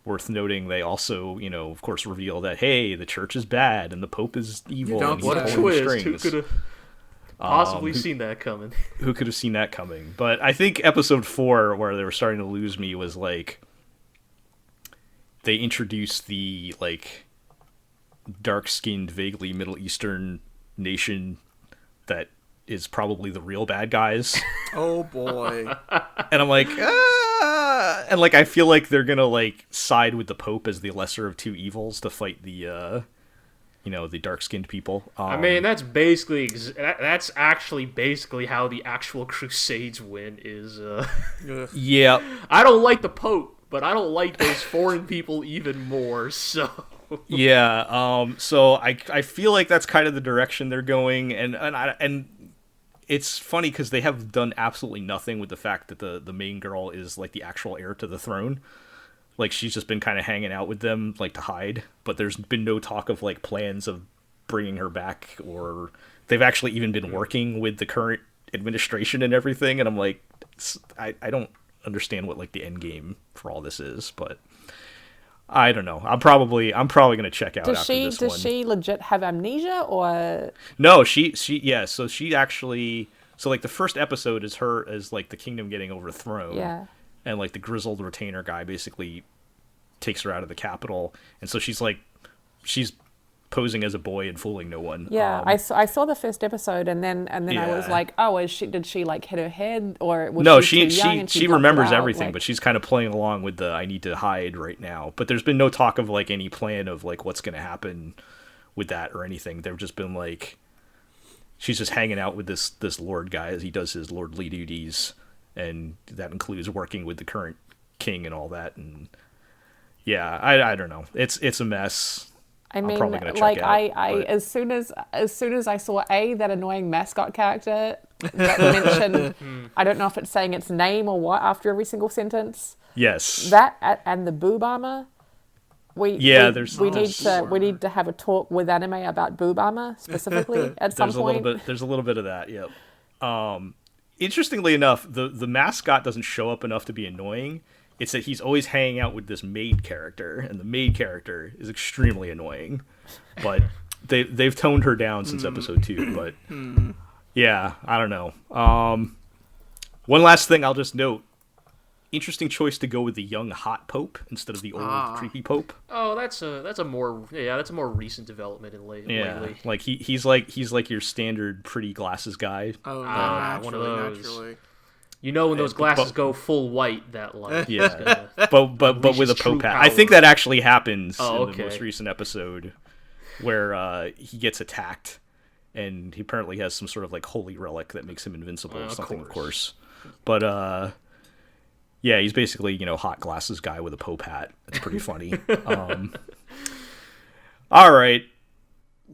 Worth noting, they also, of course, reveal that hey, the church is bad and the Pope is evil. And he's what a pulling twist! strings. Who could have possibly seen that coming? Who could have seen that coming? But I think episode 4, where they were starting to lose me, was like they introduced the like dark-skinned, vaguely Middle Eastern nation that is probably the real bad guys. Oh boy. And I'm like, and like I feel like they're gonna like side with the Pope as the lesser of two evils to fight the the dark-skinned people. I mean, that's basically that's actually basically how the actual Crusades win is. Yeah, I don't like the Pope, but I don't like those foreign people even more. So yeah, so I feel like that's kind of the direction they're going, and it's funny because they have done absolutely nothing with the fact that the main girl is like the actual heir to the throne. Like, she's just been kind of hanging out with them, like, to hide. But there's been no talk of, like, plans of bringing her back. Or they've actually even been working with the current administration and everything. And I'm like, I don't understand what, like, the end game for all this is. But I don't know. I'm probably going to check out after this one. Does she legit have amnesia, or...? No, yeah, so she actually... So, like, the first episode is her as, like, the kingdom getting overthrown. Yeah. And, like, the grizzled retainer guy basically takes her out of the capital. And so she's posing as a boy and fooling no one. Yeah, I saw the first episode, and then yeah. I was like, oh, did she, like, hit her head? Or was no, she too young and she dropped remembers out? everything, Like... but she's kind of playing along with the I need to hide right now. But there's been no talk of, like, any plan of, like, what's going to happen with that or anything. They've just been, like... She's just hanging out with this lord guy as he does his lordly duties. And that includes working with the current king and all that. And yeah, I don't know. It's a mess. I mean, I'm probably gonna check like, out, as soon as I saw that annoying mascot character that mentioned, I don't know if it's saying its name or what after every single sentence. Yes. That and the boob armor. We need to have a talk with anime about boob armor specifically at some point. There's a little bit of that. Yep. Interestingly enough, the mascot doesn't show up enough to be annoying. It's that he's always hanging out with this maid character, and the maid character is extremely annoying. But they've toned her down since episode 2. But yeah, I don't know. One last thing I'll just note. Interesting choice to go with the young hot Pope instead of the old creepy Pope. Oh, that's a more recent development lately. Like he's like your standard pretty glasses guy. Oh, one of those. Naturally. You know, when those glasses go full white, that light. Yeah, but with a Pope hat. I think that actually happens in the most recent episode where he gets attacked, and he apparently has some sort of like holy relic that makes him invincible or something, of course. But yeah, he's basically, hot glasses guy with a Pope hat. It's pretty funny. All right,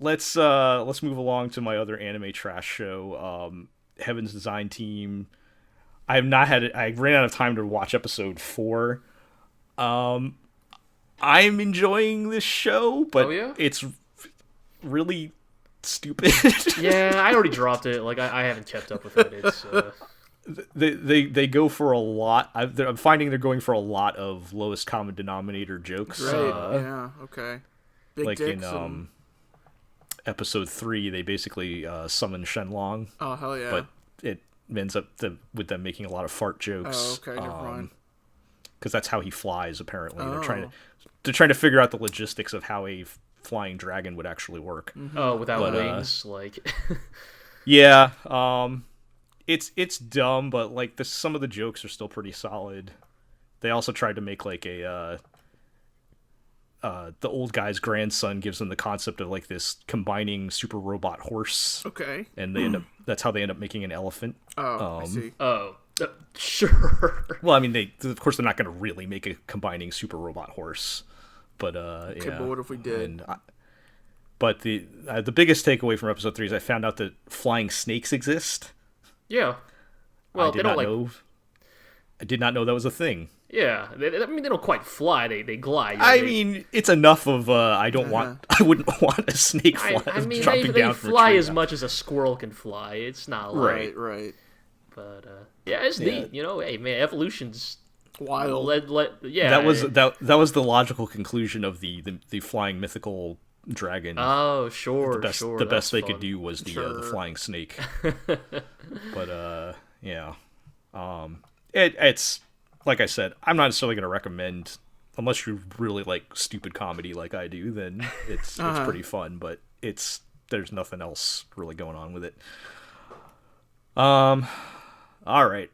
let's move along to my other anime trash show, Heaven's Design Team. I ran out of time to watch episode 4. I'm enjoying this show, but it's really stupid. Yeah, I already dropped it. Like I haven't kept up with it. It's. They go for a lot. I'm finding they're going for a lot of lowest common denominator jokes. Right. Yeah. Okay. Big like dicks in episode 3, they basically summon Shenlong. Oh hell yeah! But it ends up with them making a lot of fart jokes. Oh okay, never mind. Because that's how he flies. Apparently, they're trying to figure out the logistics of how a flying dragon would actually work. Mm-hmm. Oh, without wings, like. Yeah. It's dumb, but like some of the jokes are still pretty solid. They also tried to make like a the old guy's grandson gives them the concept of like this combining super robot horse. Okay. And that's how they end up making an elephant. Oh, I see. Oh. Sure. Well, I mean, of course they're not going to really make a combining super robot horse, but Okay, yeah. but what if we did? And but the biggest takeaway from episode 3 is I found out that flying snakes exist. Yeah. Well, I they did don't not know. I did not know that was a thing. Yeah, I mean, they don't quite fly. They glide. I mean, it's enough of I wouldn't want a snake I mean, dropping they down from a fly tree. as much as a squirrel can fly. It's not like, Right. but yeah, it's neat. You know, hey man, evolution's Wild. yeah. That was the logical conclusion of the flying mythical dragon. Oh, sure, The best they fun. could do was the flying snake. But yeah, it's like I said, I'm not necessarily going to recommend, unless you really like stupid comedy like I do, then it's pretty fun. But there's nothing else really going on with it. All right,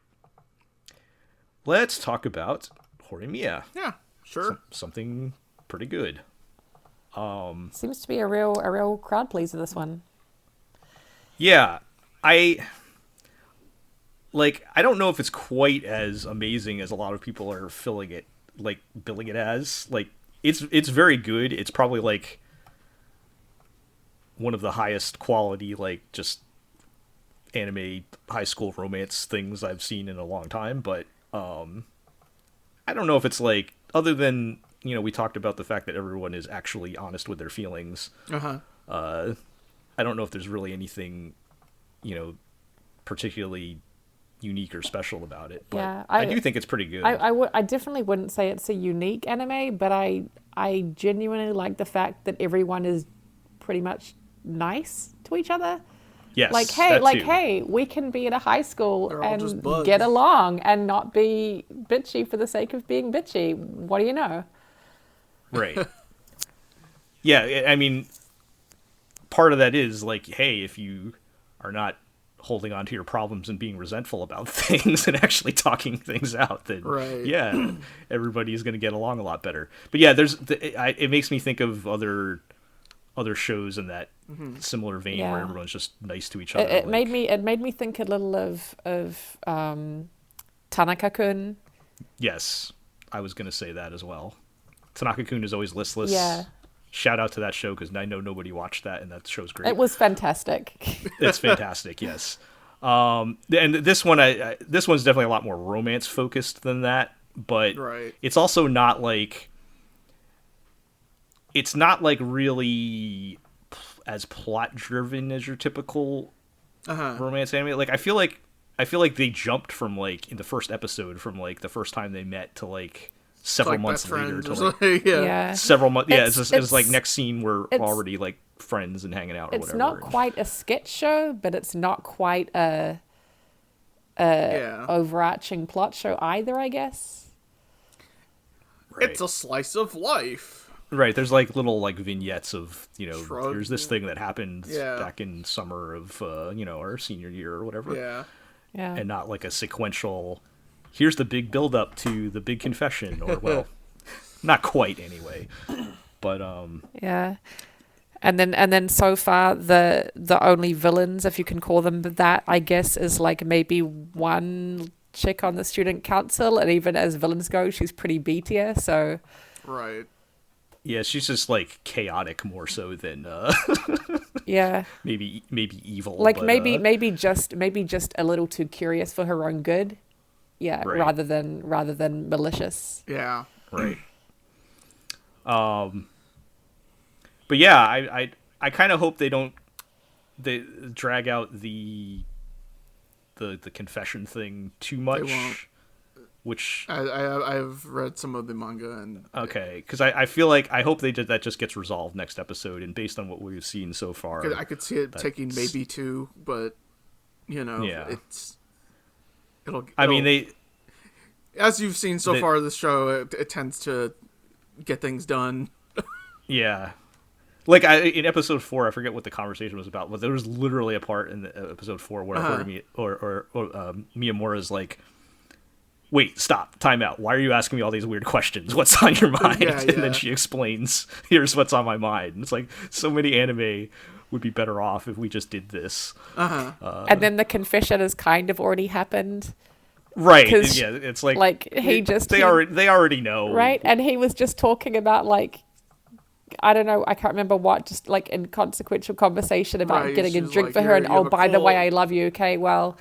let's talk about Horimiya. Yeah, sure. Something pretty good. Seems to be a real crowd pleaser, this one. Yeah, I don't know if it's quite as amazing as a lot of people are billing it as. Like, it's very good. It's probably like one of the highest quality, like, just anime high school romance things I've seen in a long time. But I don't know if it's like, other than, you know, we talked about the fact that everyone is actually honest with their feelings. I don't know if there's really anything, you know, particularly unique or special about it. But Yeah, I do think it's pretty good. I definitely wouldn't say it's a unique anime, but I genuinely like the fact that everyone is pretty much nice to each other. Yes, Like, that too. hey, we can be at a high school They're all just and buds. get along and not be bitchy for the sake of being bitchy. What do you know? Right. Yeah, I mean, part of that is like, hey, if you are not holding on to your problems and being resentful about things and actually talking things out, then yeah, everybody is going to get along a lot better. But yeah, it makes me think of other shows in that similar vein where everyone's just nice to each other. It made me think a little of Tanaka-kun. Yes, I was going to say that as well. Tanaka-kun is always listless. Yeah. Shout out to that show, because I know nobody watched that, and that show's great. It was fantastic. It's fantastic, yes. And this one, this one's definitely a lot more romance focused than that, but it's also not like, it's not like really as plot driven as your typical romance anime. Like I feel like they jumped from, like, in the first episode, from like the first time they met to like several months later to like several months. Yeah, it's like next scene we're already like friends and hanging out or whatever. It's not quite a sketch show, but it's not quite a overarching plot show either, I guess. Right. It's a slice of life. Right, there's like little like vignettes of, you know, Shrug. here's this thing that happened back in summer of you know, our senior year or whatever. Yeah. And not like a sequential, here's the big build up to the big confession, or well, not quite anyway. But yeah. And then so far the only villains, if you can call them that, I guess, is like maybe one chick on the student council, and even as villains go, she's pretty B tier, so yeah, she's just like chaotic more so than yeah, maybe evil, like, but, maybe just a little too curious for her own good, rather than malicious. Right. But yeah, I kind of hope they drag out the confession thing too much. They won't. Which I've read some of the manga, and okay, because I feel like, I hope that just gets resolved next episode, and based on what we've seen so far, I could see it taking maybe 2, but you know, it'll. I mean, as you've seen so far, this show it tends to get things done. Yeah. Like, in episode 4, I forget what the conversation was about, but there was literally a part in the episode 4 where Miyamura's like, wait, stop, time out. Why are you asking me all these weird questions? What's on your mind? And then she explains, here's what's on my mind. And it's like, so many anime would be better off if we just did this. And then the confession has kind of already happened. Right. 'Cause, Yeah. It's like they already know. right, and he was just talking about like, I don't know, I can't remember what, just like inconsequential conversation about Right, getting she a was drink like, for her, "Here, and you have a by the way, cold." I love you. Okay, well,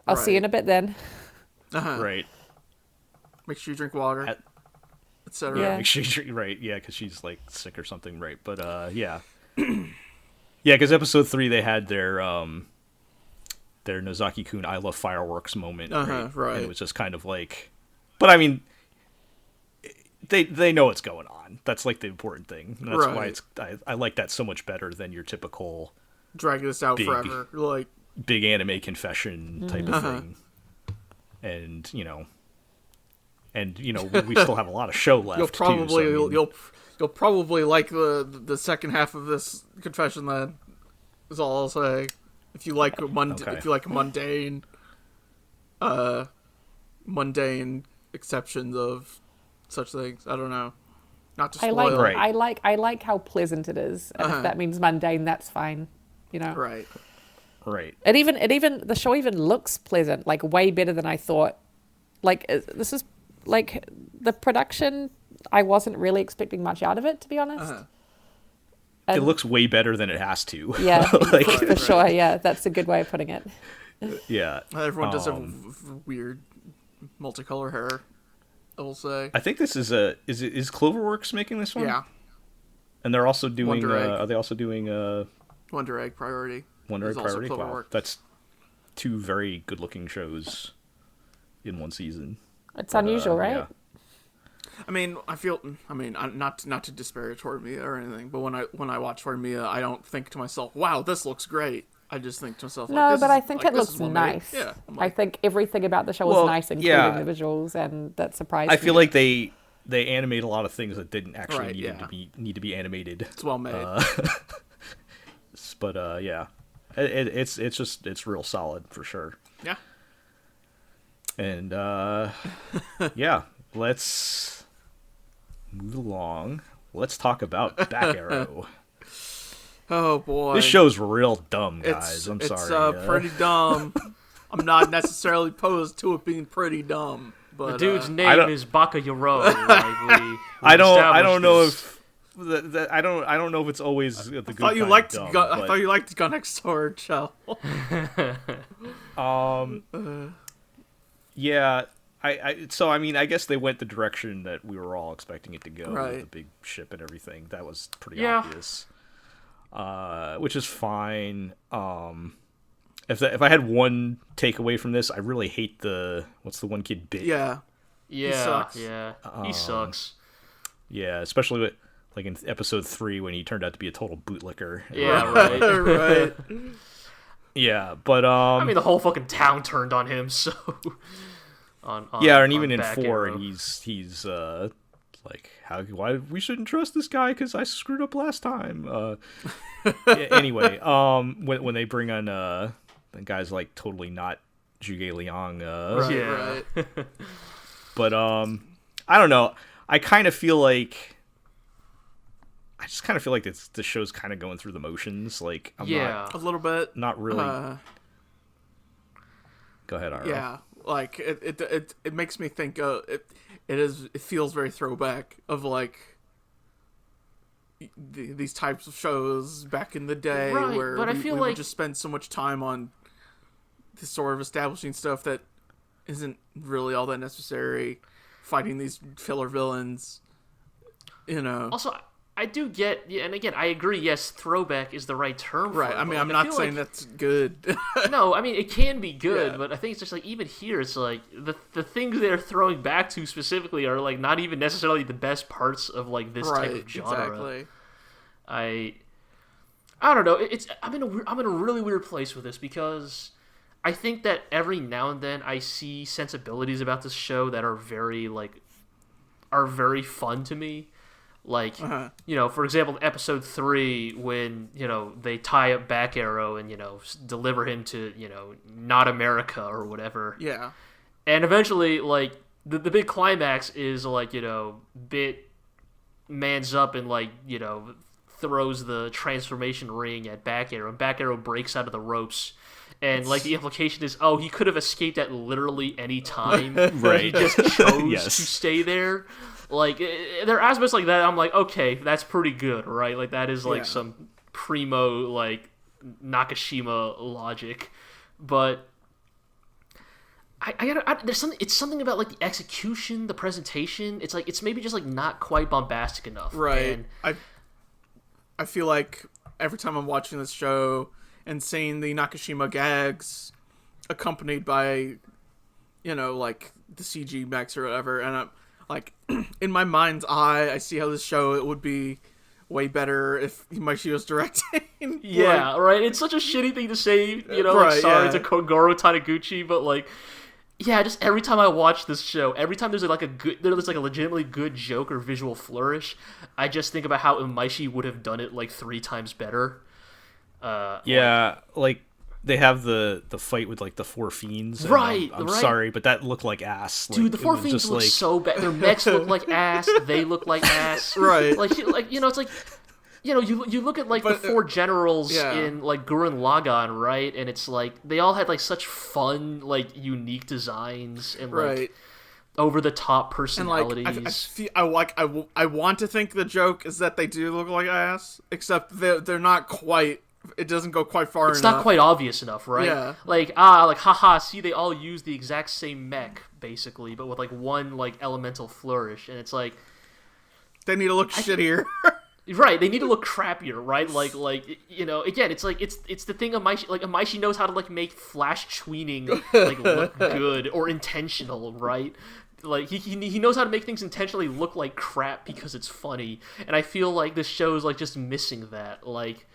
I'll see you in a bit then. Right. Make sure you drink water, At- etc. Yeah. Make sure you right. Yeah, because she's like sick or something. Right. But yeah. Yeah, because episode 3 they had their Nozaki-kun I love fireworks moment. Right. And it was just kind of like, but I mean, they know what's going on. That's like the important thing. And that's why it's I like that so much better than your typical Drag this out big- forever. Like, big anime confession type of thing. And we still have a lot of show left. you'll probably too, so, I mean, you'll probably like the second half of this confession. Then is all I'll say. If you like if you like mundane exceptions of such things, I don't know. Not to spoil. I like how pleasant it is, and if that means mundane, that's fine. Right. right. It even the show even looks pleasant, like way better than I thought. Like this is like the production. I wasn't really expecting much out of it, to be honest. It looks way better than it has to. Yeah, like, for sure. Yeah, that's a good way of putting it. yeah. Everyone does have weird multicolor hair. I will say. I think this is is Cloverworks making this one? Yeah. And they're also doing. Wonder Egg. Are they also doing Wonder Egg Priority? Wonder Egg is also Priority? Wow, Cloverworks. that's 2 very good-looking shows in one season. It's unusual, right? Yeah. I mean, not to disparage Horimiya or anything, but when I watch Horimiya, I don't think to myself, "Wow, this looks great." I just think to myself, No, like, but I think it looks nice. Yeah, I think everything about the show was nice, including the visuals, and that surprised me. I feel like they animate a lot of things that didn't actually need to be animated. It's well made. But yeah, it's real solid for sure. Yeah. And yeah, let's move along. Let's talk about Back Arrow. Oh boy, This show's real dumb, guys. I'm sorry. It's pretty dumb. I'm not necessarily opposed to it being pretty dumb, but The dude's name is Bakayaro. I don't know if I don't know if it's always the good I thought you liked Gun Next Door, Chell. Yeah, I mean, I guess they went the direction that we were all expecting it to go, Right. with the big ship and everything. That was pretty obvious, which is fine. If I had one takeaway from this, I really hate what's the one kid bit? Yeah. He sucks. He sucks. Yeah, especially with, like in episode 3 when he turned out to be a total bootlicker. Yeah, right. Right. Yeah, but I mean, the whole fucking town turned on him, so... and even in Back 4, Arrow. he's like, why we shouldn't trust this guy because I screwed up last time. Anyway, when they bring on the guy's like totally not Zhuge Liang, Right. but I don't know. I just kind of feel like the show's kind of going through the motions. Like, I'm A little bit. not really. Go ahead, Aro. Yeah, like it makes me think. It feels very throwback of like these types of shows back in the day, Right, where but I we feel would like- just spend so much time on this sort of establishing stuff that isn't really all that necessary. Fighting these filler villains, Also, I do get, and again, I agree, yes, throwback is the right term for Right. it. I mean, but, I'm like, not feel saying like- that's good. No, I mean, it can be good, Yeah. but I think it's just like, even here, it's like, the things they're throwing back to specifically are, like, not even necessarily the best parts of, like, this type of genre. Exactly. I don't know. I'm in a really weird place with this because I think that every now and then I see sensibilities about this show that are very fun to me. Like, for example, episode 3 when, they tie up Back Arrow and, deliver him to, not America or whatever. Yeah. And eventually, like, the big climax is, like, Bit mans up and, like, throws the transformation ring at Back Arrow, and Back Arrow breaks out of the ropes And like the implication is, oh, he could have escaped at literally any time. Right. He just chose Yes. to stay there. Like there are aspects like that. I'm like, okay, that's pretty good, right? Like that is like some primo like Nakashima logic, but there's something. It's something about like the execution, the presentation. It's like it's maybe just like not quite bombastic enough. Right. And I feel like every time I'm watching this show and seeing the Nakashima gags accompanied by, like the CG mechs or whatever, and I'm like, in my mind's eye, I see how this show it would be way better if Maishi was directing. yeah, right. It's such a shitty thing to say, Right, sorry yeah. to Kogoro Taniguchi, but like, yeah, just every time I watch this show, every time there's like a legitimately good joke or visual flourish, I just think about how Imaishi would have done it like 3 times better. Yeah, like they have the fight with like the 4 fiends. And Right, I'm right. sorry, but that looked like ass. Like, Dude, the it 4 was fiends just, look like, so bad. Their mechs look like ass. They look like ass. Right. Like it's like, you look at like the 4 generals yeah. in like Gurren Lagann, right? And it's like they all had like such fun, like unique designs and like Right. over the top And like, personalities. I want to think the joke is that they do look like ass, except they're not quite. It doesn't go quite far It's enough. not quite obvious enough, right? Yeah. Like haha, see, they all use the exact same mech basically, but with like one like elemental flourish, and it's like. They need to look shittier. Right, they need to look crappier, right? Like again, it's like it's the thing Imaishi knows how to like make flash tweening like look good or intentional, right? Like he knows how to make things intentionally look like crap because it's funny, and I feel like this show is like just missing that. Like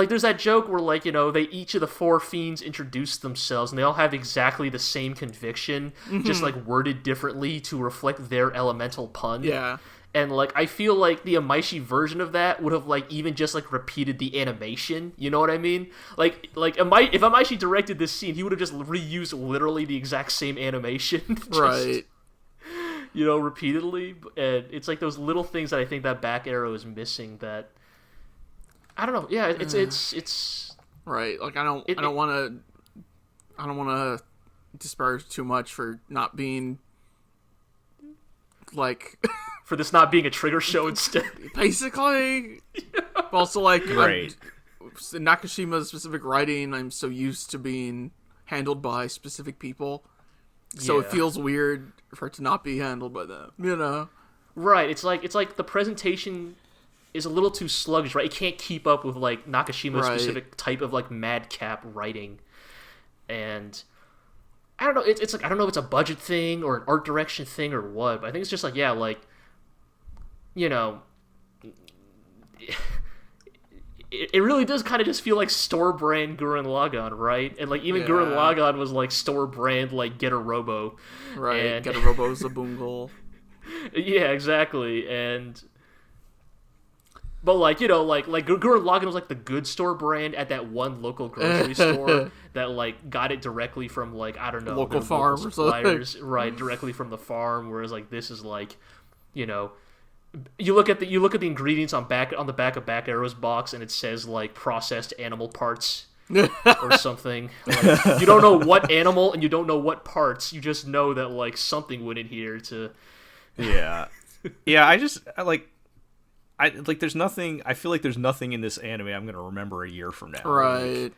there's that joke where like they each of the 4 fiends introduce themselves and they all have exactly the same conviction, just like worded differently to reflect their elemental pun. Yeah. And, like, I feel like the Imaishi version of that would have, like, even just, like, repeated the animation. You know what I mean? Like if Imaishi directed this scene, he would have just reused literally the exact same animation. Just, Right. Repeatedly. And it's, like, those little things that I think that back arrow is missing that... I don't know. Yeah, it's... Right. Like, I don't want to disparage too much for not being, like... For this not being a trigger show instead. Basically. But also, like, Right. Nakashima's specific writing, I'm so used to being handled by specific people. So it Yeah. feels weird for it to not be handled by them, Right, it's like the presentation is a little too sluggish, right? It can't keep up with like Nakashima's Right. specific type of like madcap writing, and I don't know. It's like I don't know if it's a budget thing or an art direction thing or what, but I think it's just like it really does kind of just feel like store brand Gurren Lagann, right? And like even Gurren Yeah. Lagann was like store brand like Get a Robo, Right. And- Get a Robo Zabungle. Yeah, exactly. But like Gurren Lagann was like the good store brand at that one local grocery store that like got it directly from like I don't know Local their farm or something. suppliers, right? Directly from the farm. Whereas like this is like, you look at the ingredients on the back of Back Arrow's box and it says like processed animal parts. Or something. Like, you don't know what animal and you don't know what parts. You just know that like something went in here to. Yeah. Yeah, there's nothing, I feel like there's nothing in this anime I'm going to remember a year from now. Right. Like,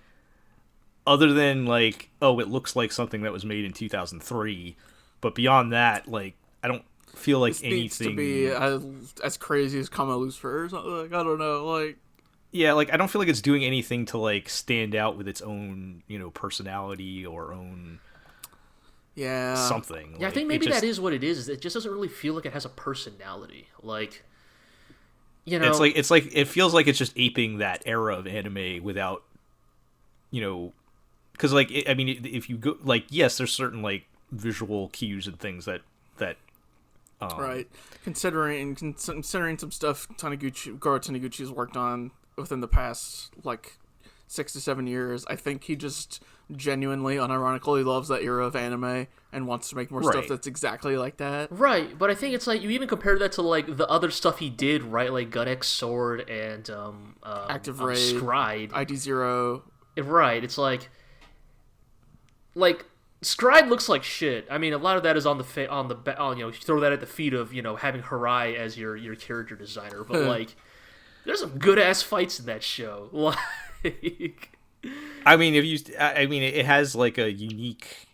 other than, like, oh, it looks like something that was made in 2003. But beyond that, like, I don't feel like This anything... needs to be as crazy as Kama Lucifer or something. Like, I don't know. Like, Yeah, like, I don't feel like it's doing anything to, like, stand out with its own, personality or own... yeah. something. Yeah, I Like, think maybe it just, that is what it is. It just doesn't really feel like it has a personality. Like, It's like it feels like it's just aping that era of anime without, because like if you go like yes, there's certain like visual cues and things that Right. Considering some stuff Goro Taniguchi's worked on within the past, like, 6 to 7 years, I think he just genuinely, unironically loves that era of anime and wants to make more stuff Right. that's exactly like that. right, but I think it's like you even compare that to like the other stuff he did, right? Like Gun X Sword and Active Raid, Scribe. ID0. Right, it's like like Scribe looks like shit. I mean, a lot of that is on you throw that at the feet of having Harai as your character designer, but like there's some good ass fights in that show. Like, I mean, it has like a unique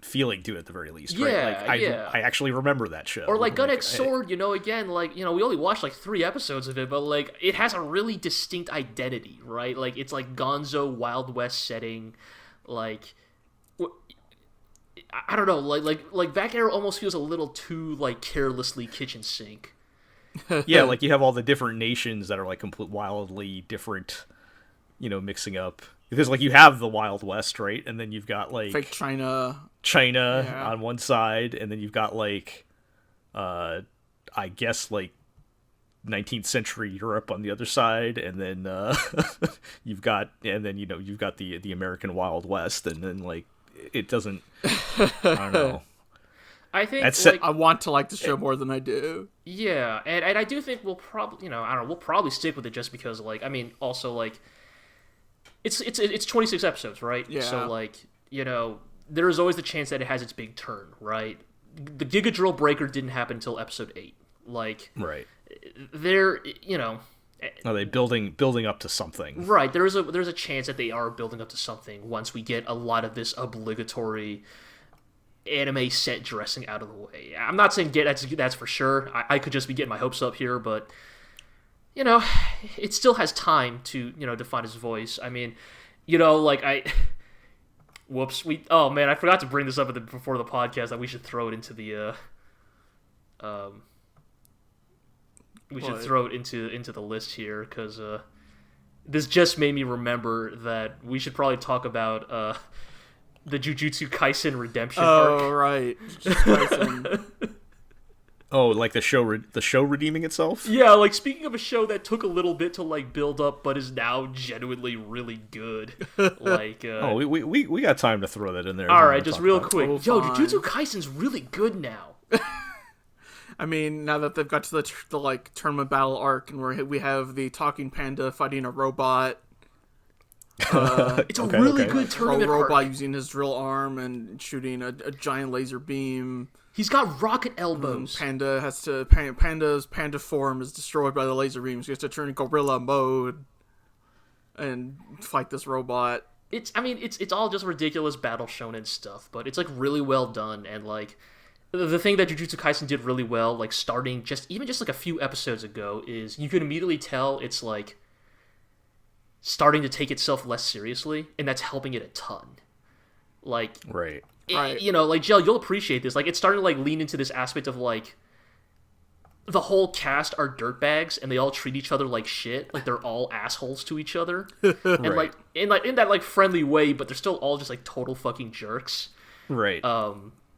feeling to it at the very least, right? Yeah, like, I actually remember that show. Or like Gun X Sword, again, like, we only watched like 3 episodes of it, but like it has a really distinct identity, right? Like it's like Gonzo Wild West setting, like I don't know, like Back Arrow almost feels a little too like carelessly kitchen sink. Yeah, like you have all the different nations that are like wildly different, mixing up. Because like you have the Wild West, right? And then you've got like fake China on one side, and then you've got like I guess like 19th century Europe on the other side, and then you've got the American Wild West, and then like it doesn't I don't know. I think I want to like the show more than I do. Yeah, and I do think we'll probably we'll probably stick with it just because like also like it's 26 episodes, right? Yeah. So like, there is always the chance that it has its big turn, right? The Giga Drill Breaker didn't happen until episode 8. Like, right. They're, Are they building up to something? Right. There's a chance that they are building up to something once we get a lot of this obligatory anime set dressing out of the way. I'm not saying that's for sure. I could just be getting my hopes up here, but it still has time to, define his voice. I mean, whoops, oh man, I forgot to bring this up before the podcast that we should throw it into the, should throw it into the list here, because, this just made me remember that we should probably talk about, the Jujutsu Kaisen redemption arc. Oh, right. Kaisen. Oh, like the show redeeming itself? Yeah, like speaking of a show that took a little bit to like build up, but is now genuinely really good. Like, we got time to throw that in there. All right, just real quick. Oh, Jujutsu Kaisen's really good now. I mean, now that they've got to the like tournament battle arc, and we have the talking panda fighting a robot. It's a really good tournament robot arc. using his drill arm and shooting a giant laser beam. He's got rocket elbows. Panda's panda form is destroyed by the laser beams. He has to turn gorilla mode and fight this robot. It's all just ridiculous battle shonen stuff, but it's like really well done. And like the thing that Jujutsu Kaisen did really well, like starting just like a few episodes ago, is you can immediately tell it's like starting to take itself less seriously, and that's helping it a ton. Like, right. Right. Like, Jill, you'll appreciate this. Like, it's starting to, like, lean into this aspect of, like, the whole cast are dirtbags, and they all treat each other like shit. Like, they're all assholes to each other. And, right. in that, like, friendly way, but they're still all just, like, total fucking jerks. Right.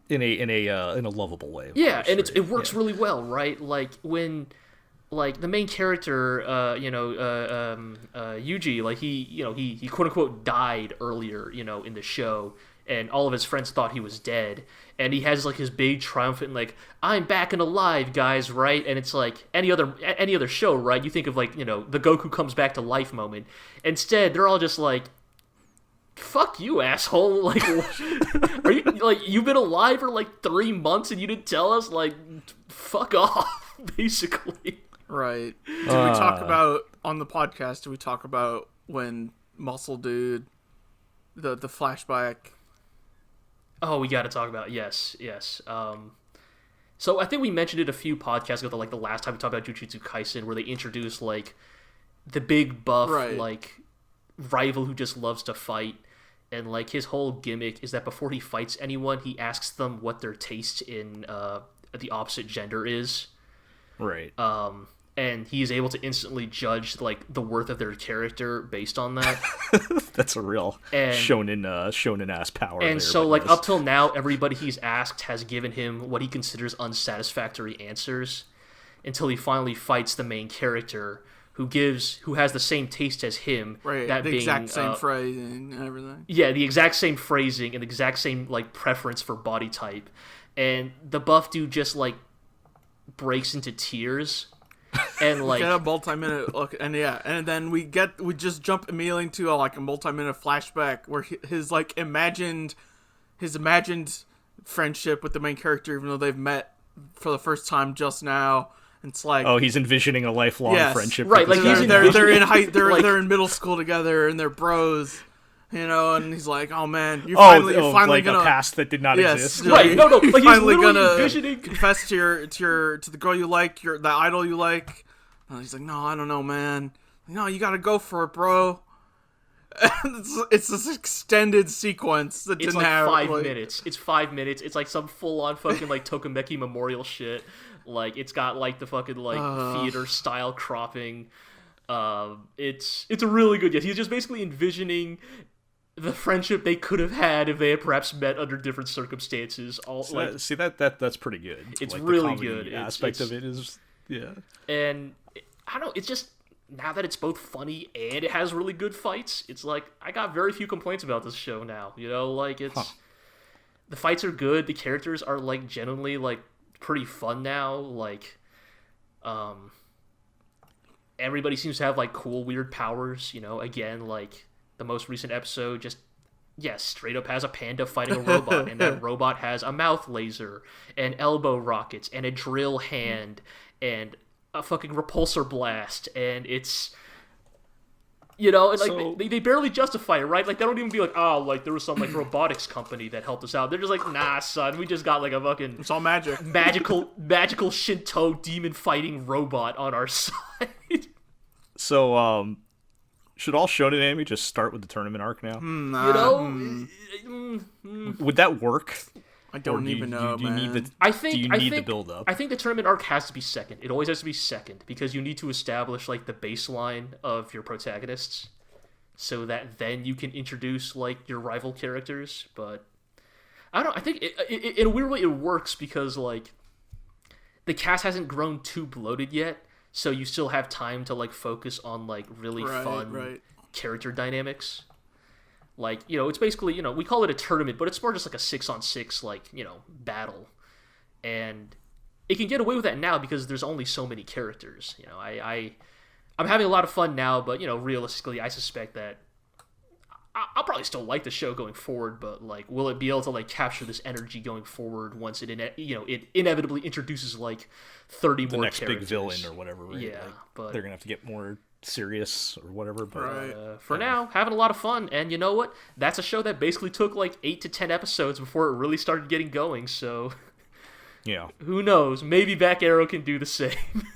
In a lovable way. Yeah, course, and right? It works really well, right? Like, when, like, the main character, Yuji, like, he quote-unquote died earlier, in the show, and all of his friends thought he was dead, and he has like his big triumphant like, I'm back and alive, guys, right? And it's like any other show, right? You think of like, the Goku comes back to life moment. Instead, they're all just like, fuck you, asshole. Like, are you like, you've been alive for like 3 months and you didn't tell us? Like, fuck off, basically. Right. Did we talk about on the podcast? Did we talk about when Muscle Dude, the flashback? Oh, we got to talk about it. Yes. So I think we mentioned it a few podcasts ago, like the last time we talked about Jujutsu Kaisen, where they introduced like the big buff, right, like rival who just loves to fight, and like his whole gimmick is that before he fights anyone, he asks them what their taste in the opposite gender is. Right. And he is able to instantly judge like the worth of their character based on that. That's a real shonen ass power. And there, so like yes. up till now, everybody he's asked has given him what he considers unsatisfactory answers, until he finally fights the main character who has the same taste as him. Right. That the being, exact same phrasing and everything. Yeah, the exact same phrasing and the exact same like preference for body type, and the buff dude just like breaks into tears. And like get a multi-minute look, and then we just jump immediately into a multi-minute flashback where his like imagined his imagined friendship with the main character, even though they've met for the first time just now. It's like, oh, he's envisioning a lifelong friendship. Right, like they're in they're in middle school together and they're bros, and he's like, oh man, you're finally like gonna a past that did not exist. Right, no, like he's finally literally gonna envisioning confess to the girl you like, the idol you like. And he's like, no, I don't know, man. No, you gotta go for it, bro. It's this extended sequence that didn't have 5 minutes. It's 5 mintes. It's like some full on fucking like Tokimeki Memorial shit. Like it's got like the fucking like theater style cropping. It's a really good. Yes, he's just basically envisioning the friendship they could have had if they had perhaps met under different circumstances. That's pretty good. It's like, really the good. Aspect of it is and I don't know. It's just now that it's both funny and it has really good fights. It's like I got very few complaints about this show now. Like it's the fights are good. The characters are like genuinely like pretty fun now. Like, everybody seems to have like cool weird powers. Again, like the most recent episode just straight up has a panda fighting a robot, and that robot has a mouth laser and elbow rockets and a drill hand and a fucking repulsor blast, and it's and like So- they barely justify it, right? Like they don't even be like, oh, like there was some like robotics company that helped us out. They're just like, nah, son, we just got like a fucking It's all magic. magical Shinto demon fighting robot on our side. So, should all shonen anime just start with the tournament arc now? Would that work? I don't even know, man. Need the, I think do you need the build up? I think the tournament arc has to be second. It always has to be second because you need to establish like the baseline of your protagonists, so that then you can introduce like your rival characters. But I don't know. I think in a weird way it works because like the cast hasn't grown too bloated yet, so you still have time to like focus on like really fun character dynamics. Like, it's basically, we call it a tournament, but it's more just like a 6-on-6, like, battle. And it can get away with that now because there's only so many characters. I'm having a lot of fun now, but, realistically, I suspect that I'll probably still like the show going forward, but, like, will it be able to, like, capture this energy going forward once it inevitably introduces, like, 30 the more next characters. big villain or whatever, right? Yeah, but they're going to have to get more serious or whatever, but for now, having a lot of fun, and you know what? That's a show that basically took like 8 to 10 episodes before it really started getting going. So, yeah, who knows? Maybe Back Arrow can do the same.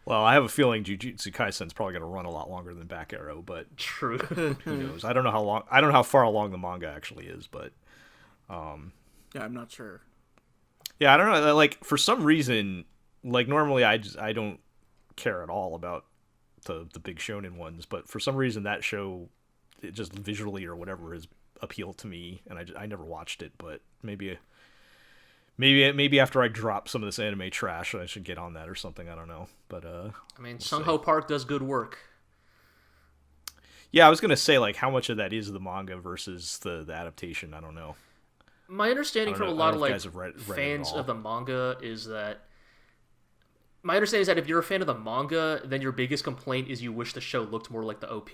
Well, I have a feeling Jujutsu Kaisen's probably going to run a lot longer than Back Arrow, but True. who knows? I don't know how long. I don't know how far along the manga actually is, but yeah, I'm not sure. Yeah, I don't know. Like for some reason, like normally I don't care at all about the big shonen ones, but for some reason that show, it just visually or whatever has appealed to me, and I never watched it, but maybe after I drop some of this anime trash I should get on that or something. I don't know, but I mean, Sung Ho Park does good work. Yeah, I was gonna say like how much of that is the manga versus the adaptation. I don't know. My understanding from a lot of like read fans of the manga is that if you're a fan of the manga, then your biggest complaint is you wish the show looked more like the OP.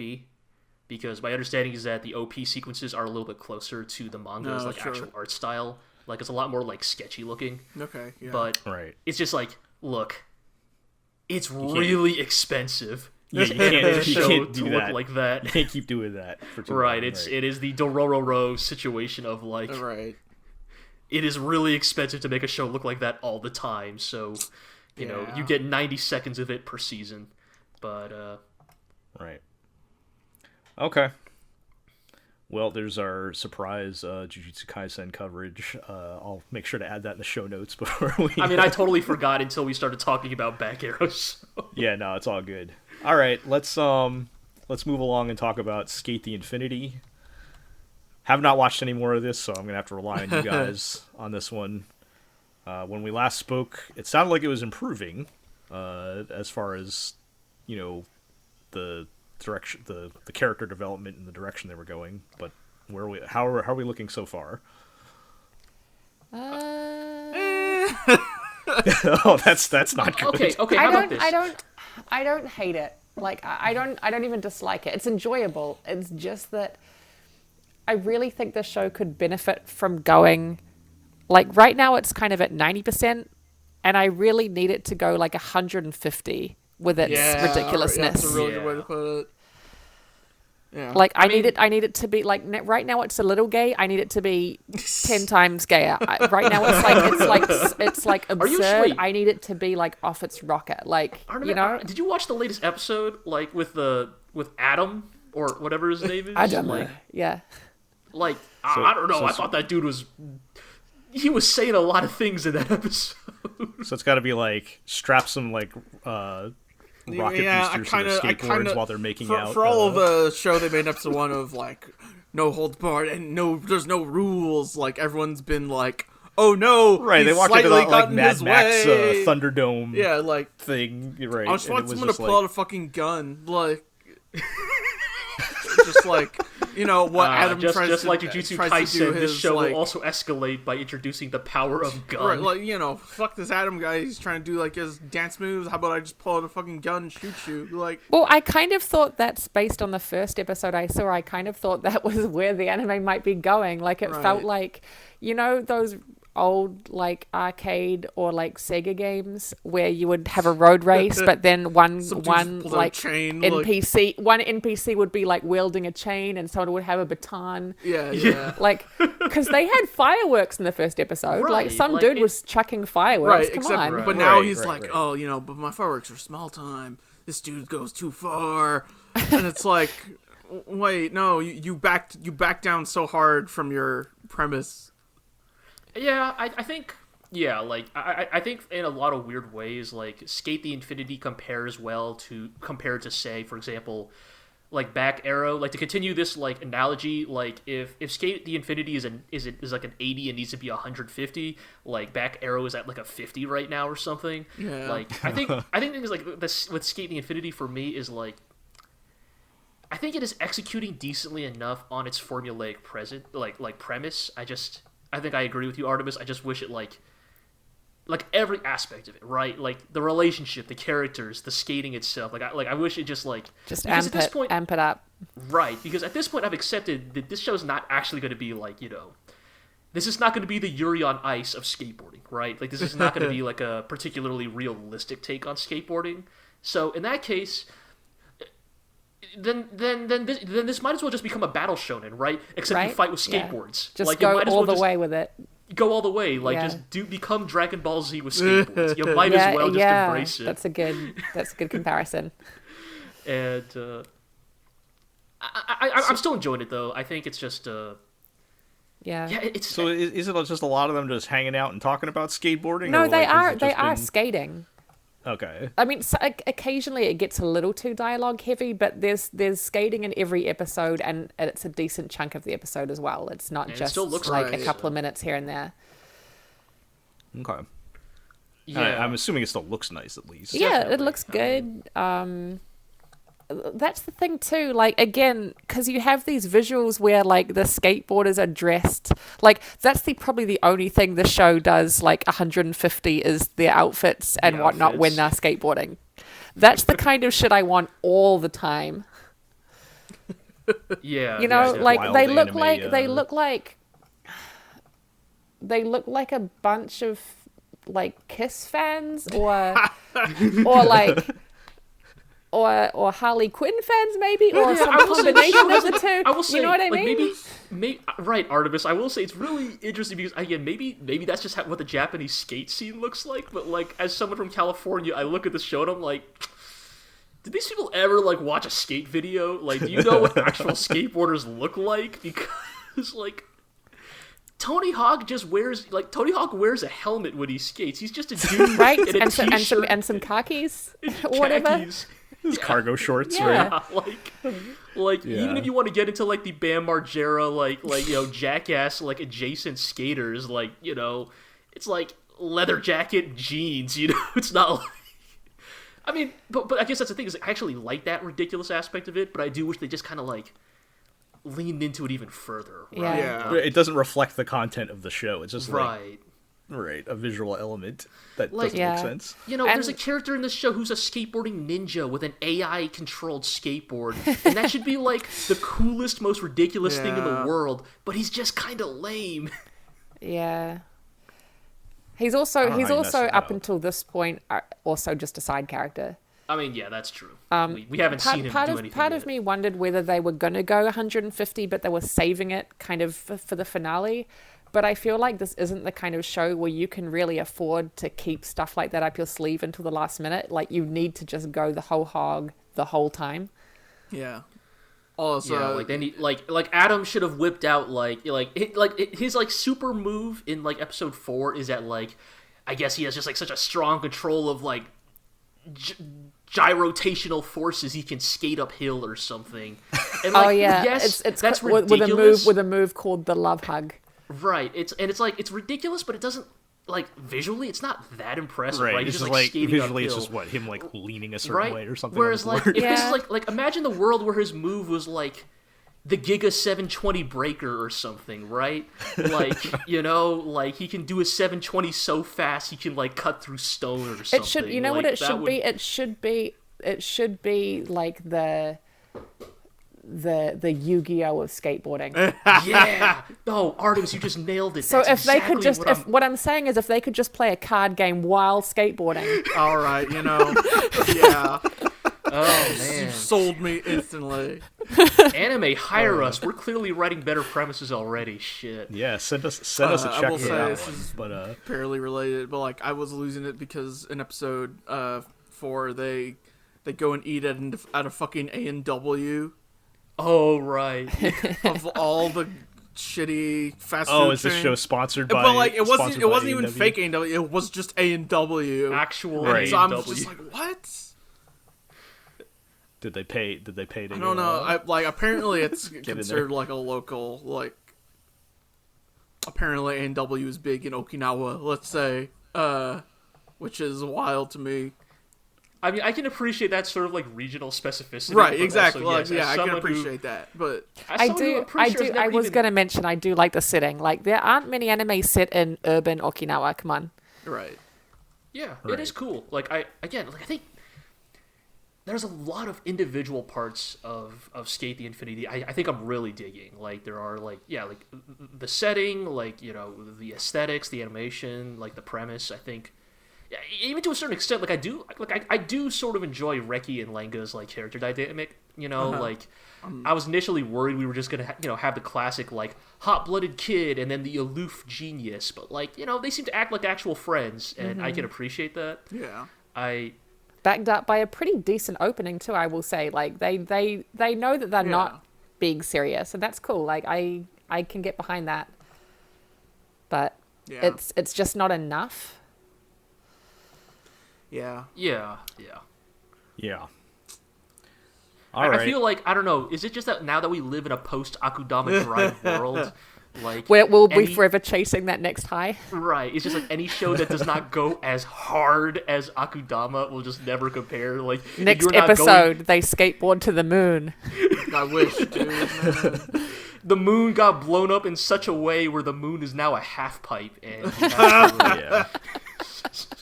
Because my understanding is that the OP sequences are a little bit closer to the manga's actual art style. Like it's a lot more like sketchy looking. Okay, yeah. But it's just like, look, it's really expensive. Yeah, you can't do look like that. You can't keep doing that for too long. It is the Dororo situation of like, it is really expensive to make a show look like that all the time. So, you know, you get 90 seconds of it per season. But okay. Well, there's our surprise Jujutsu Kaisen coverage. I'll make sure to add that in the show notes before we... I mean, I totally forgot until we started talking about Back Arrows. So. Yeah, no, it's all good. All right, let's move along and talk about SK8 the Infinity. Have not watched any more of this, so I'm going to have to rely on you guys on this one. When we last spoke, it sounded like it was improving as far as, you know, the direction, the character development and the direction they were going, but how are we looking so far? Oh, that's not good. Okay. How about this? I don't hate it. Like I don't even dislike it. It's enjoyable. It's just that I really think the show could benefit from going, like right now it's kind of at 90%, and I really need it to go like 150 with its ridiculousness. Yeah, that's a really good way to put it. Yeah. Like I need it to be like right now it's a little gay. I need it to be 10 times gayer. Right now it's like absurd. I need it to be like off its rocket. Like you know. Did you watch the latest episode like with Adam or whatever his name is? Adam. Like, yeah. Like I don't know. I thought that dude was saying a lot of things in that episode. So it's got to be like strap some like rocket boosters to their skateboards while they're making out. For all of the show, they made episode 1 of like no holds barred and there's no rules. Like everyone's been like, oh no, right? They walked into that like Mad Max Thunderdome, like thing. Right? I just want someone to pull out a fucking gun, like. Just like what Adam tries just to like Jujutsu Kaisen, this show will also escalate by introducing the power of gun. Right, like fuck this Adam guy. He's trying to do like his dance moves. How about I just pull out a fucking gun and shoot you? Like, well, I kind of thought that's based on the first episode I saw. I kind of thought that was where the anime might be going. Like it felt like those old like arcade or like Sega games where you would have a road race, but then one like chain, one NPC would be like wielding a chain and someone would have a baton. Yeah. Like, because they had fireworks in the first episode. Right, like some dude was chucking fireworks. Right, Come on. But now he's like, but my fireworks are small time. This dude goes too far, and it's like, wait, no, you backed down so hard from your premise. Yeah, I think, like, I think in a lot of weird ways, like, SK8 the Infinity compared to, say, for example, like, Back Arrow. Like, to continue this, like, analogy, like, if SK8 the Infinity is like an 80 and needs to be 150, like, Back Arrow is at, like, a 50 right now or something. Yeah. Like, I think things like this with SK8 the Infinity for me is, like, I think it is executing decently enough on its formulaic premise. I think I agree with you, Artemis. I just wish it like every aspect of it, right? Like the relationship, the characters, the skating itself. I wish it just amp it up. Right, because at this point I've accepted that this show's not actually going to be like, this is not going to be the Yuri on Ice of skateboarding, right? Like this is not going to be like a particularly realistic take on skateboarding. So in that case, then this might as well just become a battle shonen, right? Except you fight with skateboards. Just like, go all the way with it. Go all the way, like just become Dragon Ball Z with skateboards. You might as well just embrace it. That's a good comparison. And I'm still enjoying it though. I think it's just it's so is it just a lot of them just hanging out and talking about skateboarding? No, they are skating. Okay. I mean, so, occasionally it gets a little too dialogue heavy, but there's skating in every episode, and it's a decent chunk of the episode as well. It's not just it still looks like nice. A couple of minutes here and there. Okay. Yeah. I'm assuming it still looks nice at least. Yeah, Definitely. it looks good. That's the thing too, like again, because you have these visuals where like the skateboarders are dressed like that's probably the only thing the show does like 150 is their outfits and whatnot when they're skateboarding. That's the kind of shit I want all the time. Yeah, like they look like a bunch of like Kiss fans or like. Or Harley Quinn fans, maybe, or some combination of the two. I will say, you know what I mean? Maybe, right, Artemis. I will say it's really interesting because again, maybe that's just what the Japanese skate scene looks like. But like, as someone from California, I look at the show and I'm like, did these people ever like watch a skate video? Like, do you know what actual skateboarders look like? Because like. Tony Hawk wears a helmet when he skates. He's just a dude right? in a t-shirt and some khakis, or whatever. His cargo shorts, yeah. right? Even if you want to get into like the Bam Margera jackass like adjacent skaters, it's like leather jacket, jeans. It's not like. I mean, but I guess that's the thing is I actually like that ridiculous aspect of it, but I do wish they just kind of like leaned into it even further. Right? Yeah. It doesn't reflect the content of the show. It's just right. Right, a visual element that Like- doesn't Yeah. make sense. You know, And- there's a character in this show who's a skateboarding ninja with an AI-controlled skateboard, and that should be, like, the coolest, most ridiculous thing in the Yeah. world, but he's just kind of lame. Yeah. He's also know how you mess that up up. until this point also just a side character. I mean, yeah, that's true. We haven't seen him do anything Part yet. of me wondered whether they were going to go 150, but they were saving it kind of for the finale. But I feel like this isn't the kind of show where you can really afford to keep stuff like that up your sleeve until the last minute. Like, you need to just go the whole hog the whole time. Yeah. Also, Yeah, like they need like Adam should have whipped out his like super move in like episode 4 is that like I guess he has just like such a strong control of like gyrotational forces he can skate uphill or something. And, like, Oh yeah, yes, it's that's with ridiculous. a move called the love hug. Right. It's ridiculous, but it doesn't like visually. It's not that impressive. Right, Right. it's He's just like like skating visually, it's uphill. just what him like leaning a certain Right. way or something. Whereas on the like board. if this Yeah. is like imagine the world where his move was like the Giga 720 breaker or something, right? Like, you know, like he can do a 720 so fast he can like cut through stone or something. It should, you know like, what it that should would- be? It should be like the Yu-Gi-Oh of skateboarding. Yeah. No, Artemis, you just nailed it. So That's if they could exactly just, what I'm- what I'm saying is, if they could just play a card game while skateboarding. all right, you know, yeah, Oh you man. sold me instantly. Anime, hire us. We're clearly writing better premises already. Shit. Yeah, send us a I check will for say that this one. is- But Fairly related, but like I was losing it because in episode 4 they go and eat at a fucking A&W Oh right. of all the shitty fast food. oh, is this chain. show sponsored by? But like it wasn't sponsored by even A&W? fake A&W. It was just A&W. Actual Right. So I'm A&W. just like, what? Did they pay? Did they pay to? I don't know. Apparently it's in considered there. like a local like. Apparently A&W is big in Okinawa. Let's say, which is wild to me. I mean, I can appreciate that sort of like regional specificity. Right? but Exactly. Also, like, yes, yeah, as I can someone who- appreciate that, but as I someone who do, I'm pretty sure has I never was even- going to mention, I do like the setting. Like, there aren't many anime set in urban Okinawa. Come on. right. Yeah, Right. it is cool. Like I think there's a lot of individual parts of SK8 the Infinity. I think I'm really digging. Like there are like the setting, like you know the aesthetics, the animation, like the premise. I think yeah, even to a certain extent, like I do sort of enjoy Reki and Lenga's like character dynamic. You know, like I was initially worried we were just gonna have the classic like hot-blooded kid and then the aloof genius, but like you know they seem to act like actual friends, and I can appreciate that. Yeah. Backed up by a pretty decent opening too, I will say. Like they know that they're Yeah. not being serious, and that's cool. Like I can get behind that. But Yeah. it's just not enough. Yeah. Yeah. Yeah. I feel like I don't know. Is it just that now that we live in a post Akudama Drive world, like We'll be any- forever chasing that next high. right? It's just like any show that does not go as hard as Akudama will just never compare. Like if Next you're not episode, they skateboard to the moon. I wish, dude. Man. the moon got blown up in such a way where the moon is now a half pipe, and you have to, Yeah.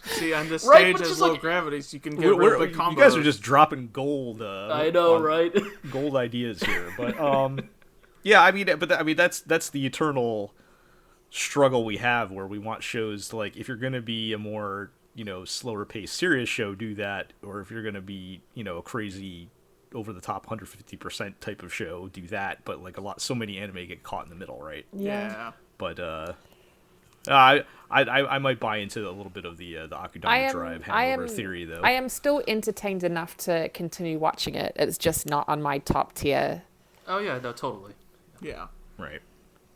See, on this Right, stage but has just low like- gravity, so you can get rid of We're- big you combos. guys are just dropping gold. I know, on- right? Gold ideas here, but yeah. I mean, that's the eternal struggle we have, where we want shows to, like, if you're gonna be a more slower paced serious show, do that, or if you're gonna be a crazy over the top 150% type of show, do that. But like so many anime get caught in the middle, right? Yeah. But I might buy into a little bit of the Akudama Drive hangover theory, though. I am still entertained enough to continue watching it. It's just not on my top tier. Oh yeah, no, totally. Yeah. Right.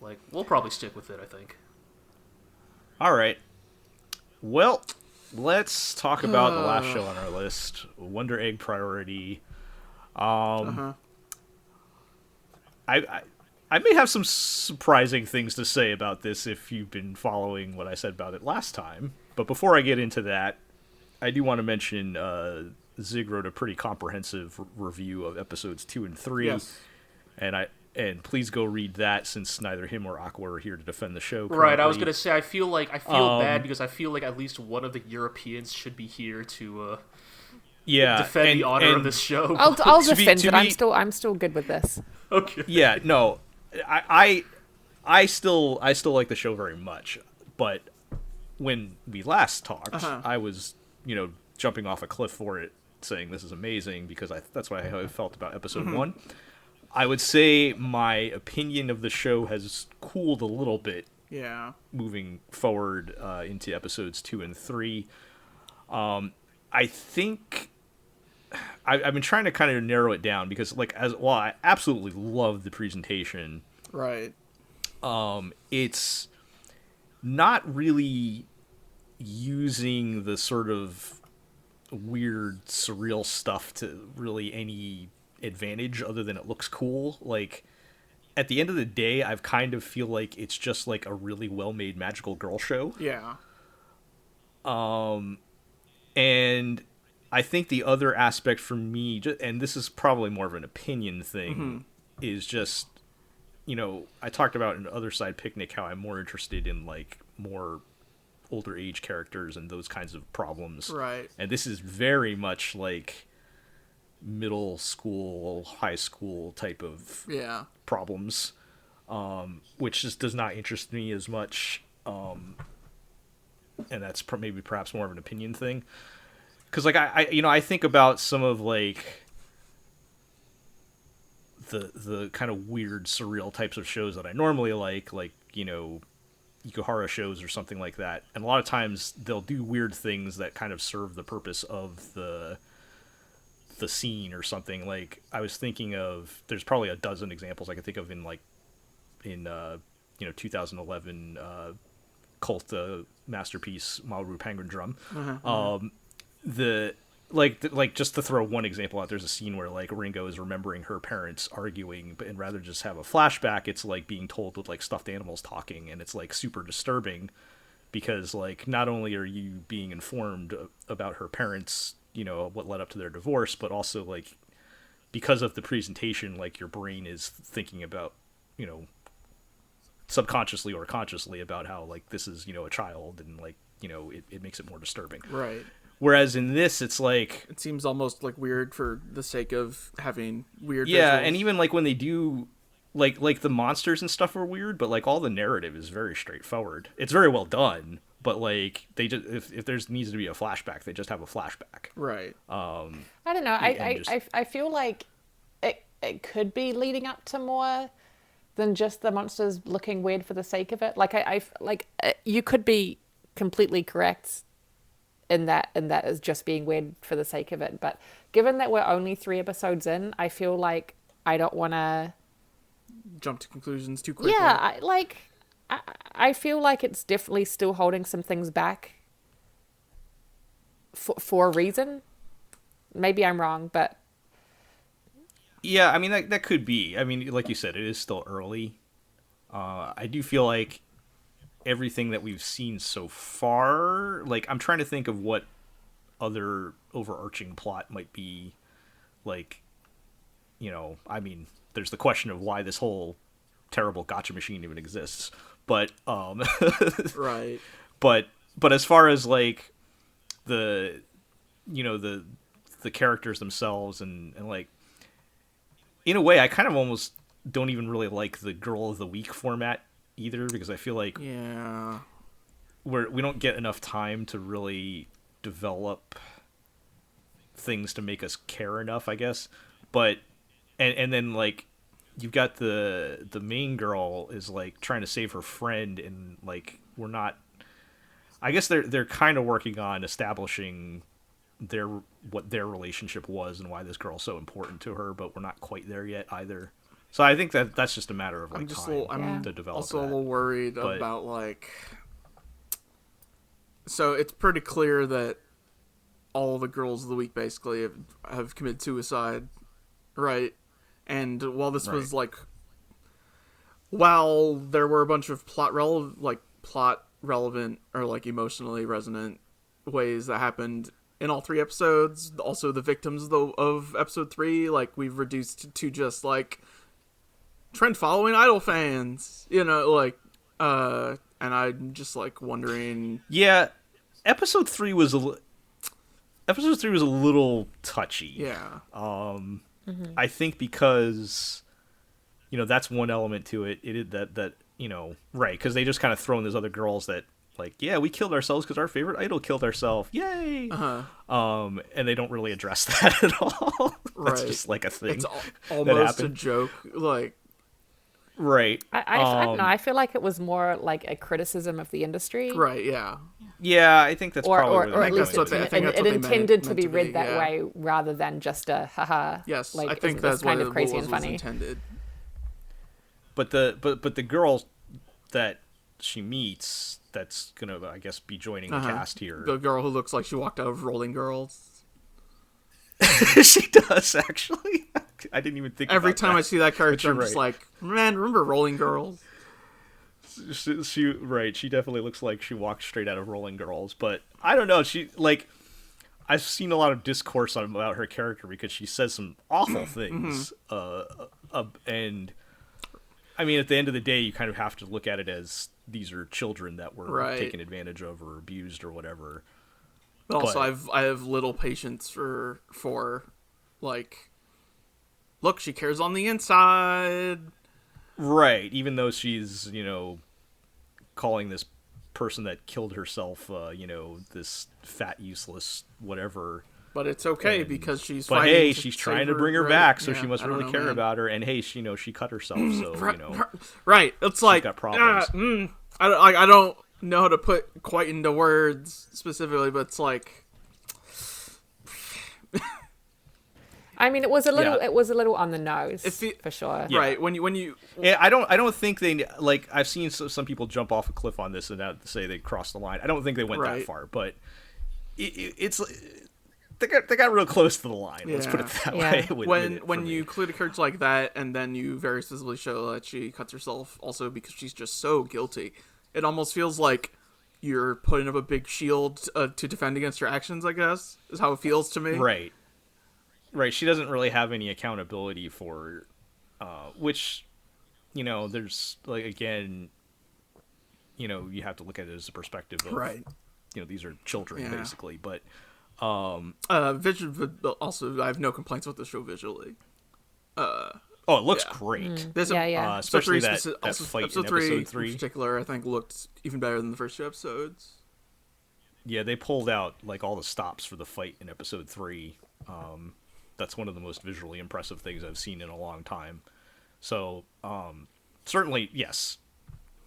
Like we'll probably stick with it. I think. All right. Well, let's talk about the last show on our list, Wonder Egg Priority. I may have some surprising things to say about this if you've been following what I said about it last time. But before I get into that, I do want to mention Zig wrote a pretty comprehensive review of episodes 2 and 3. Yes. And and please go read that, since neither him or Aqua are here to defend the show currently. Right, I was gonna say I feel bad because I feel like at least one of the Europeans should be here to defend the honor of this show. I'll defend it. I'm still good with this. Okay. Yeah, no, I still like the show very much, but when we last talked, I was jumping off a cliff for it, saying this is amazing because that's what I felt about episode 1. I would say my opinion of the show has cooled a little bit. Yeah. Moving forward into episodes 2 and 3, I think I've been trying to kind of narrow it down because, I absolutely love the presentation. Right. It's not really using the sort of weird, surreal stuff to really any advantage other than it looks cool. Like, at the end of the day, I've kind of feel like it's just like a really well-made magical girl show. Yeah. And I think the other aspect for me, and this is probably more of an opinion thing, is just, I talked about in Otherside Picnic how I'm more interested in like more older age characters and those kinds of problems. Right. And this is very much like middle school, high school type of problems, which just does not interest me as much. And that's maybe perhaps more of an opinion thing. Because I think about some of like the kind of weird, surreal types of shows that I normally like Ikuhara shows or something like that. And a lot of times they'll do weird things that kind of serve the purpose of the scene or something. Like, I was thinking of, there's probably a dozen examples I could think of in 2011 cult masterpiece Maru Penguin Drum. Just to throw one example out, there's a scene where like Ringo is remembering her parents arguing, and rather just have a flashback, it's like being told with like stuffed animals talking, and it's like super disturbing because like not only are you being informed about her parents, what led up to their divorce, but also like because of the presentation, like your brain is thinking about, subconsciously or consciously about how like this is, a child, and like, it makes it more disturbing. Right. Whereas in this, it's like, it seems almost like weird for the sake of having weird yeah, visuals. and even like when they do like the monsters and stuff are weird, but like all the narrative is very straightforward. It's very well done, but like they just if there needs to be a flashback, they just have a flashback. Right. I don't know. I feel like it could be leading up to more than just the monsters looking weird for the sake of it. Like you could be completely correct in that is just being weird for the sake of it. But given that we're only 3 episodes in, I feel like I don't want to jump to conclusions too quickly. Yeah, I feel like it's definitely still holding some things back for a reason. Maybe I'm wrong, but yeah, I mean that could be. I mean, like you said, it is still early. I do feel like everything that we've seen so far, like I'm trying to think of what other overarching plot might be, like, I mean, there's the question of why this whole terrible gacha machine even exists, but right. But as far as like the characters themselves and like, in a way, I kind of almost don't even really like the Girl of the Week format either, because I feel like we don't get enough time to really develop things to make us care enough, I guess. But and then like you've got the main girl is like trying to save her friend, and like we're not. I guess they're kind of working on establishing what their relationship was and why this girl's so important to her, but we're not quite there yet either. So I think that's just a matter of like time to develop. Also a little worried about like. So it's pretty clear that all the girls of the week basically have committed suicide, right? And while this was like, while there were a bunch of plot relevant or like emotionally resonant ways that happened in all 3 episodes, also the victims of episode 3, like we've reduced to just like trend following idol fans, like, and I'm just like wondering. Yeah, episode 3 was episode 3 was a little touchy. Yeah. I think because, that's one element to it. It that right, because they just kind of throw in those other girls that, like, yeah, we killed ourselves because our favorite idol killed ourselves. Yay! And they don't really address that at all. That's Right. just like a thing. It's that almost a happened. joke. Like, Right. I don't know. I feel like it was more like a criticism of the industry. right, yeah. Yeah, I think that's probably Or where at they're least going with I it. think that's what it they intended to meant be to read be, that yeah. way rather than just a haha. Yes, like, I think isn't this that's kind what of crazy was and funny. intended. But the girl that she meets, that's gonna, I guess, be joining the cast here. The girl who looks like she walked out of Rolling Girls. She does, actually. I didn't even think Every about time that. I see that character, you're I'm just right. like, man, remember Rolling Girls? She right, she definitely looks like she walked straight out of Rolling Girls, but I don't know, she, like, I've seen a lot of discourse about her character because she says some awful things, and I mean, at the end of the day, you kind of have to look at it as these are children that were Right. taken advantage of or abused or whatever. But also, But- I have little patience for like, look, she cares on the inside. Right, even though she's, calling this person that killed herself, this fat, useless, whatever. But it's okay And- because she's But fighting hey, to she's save trying to bring her right? back, so Yeah, she must I don't really know, care man. about her. And hey, she knows she cut herself, so Right. It's like, got problems. I don't know how to put quite into words specifically, but it's like, I mean, it was a little Yeah. it was a little on the nose If it- for sure. Yeah. right, when you Yeah, I don't think they, like, I've seen some people jump off a cliff on this and say they crossed the line. I don't think they went that Right. far, but it's they got real close to the line. Let's put it that Yeah. way. with it when for you me. include a character like that and then you very visibly show that she cuts herself also because she's just so guilty, it almost feels like you're putting up a big shield to defend against your actions, I guess, is how it feels to me. Right, she doesn't really have any accountability for, which, there's, like, again, you have to look at it as a perspective of, Right. These are children, Yeah. basically, but, But also, I have no complaints with the show visually. oh, it looks Yeah. great. There's Yeah, yeah. Especially episode that fight in episode three episode 3. in particular, I think looked even better than the first two episodes. Yeah, they pulled out, like, all the stops for the fight in episode 3. That's one of the most visually impressive things I've seen in a long time. So, certainly, yes,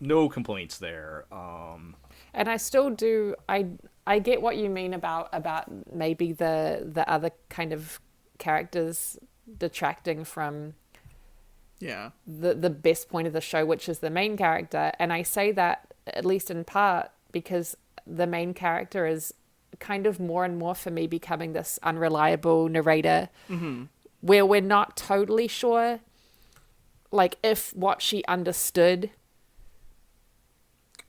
no complaints there. And I still do. I get what you mean about maybe the other kind of characters detracting from Yeah. the best point of the show, which is the main character. And I say that at least in part because the main character is kind of more and more for me becoming this unreliable narrator, where we're not totally sure, like, if what she understood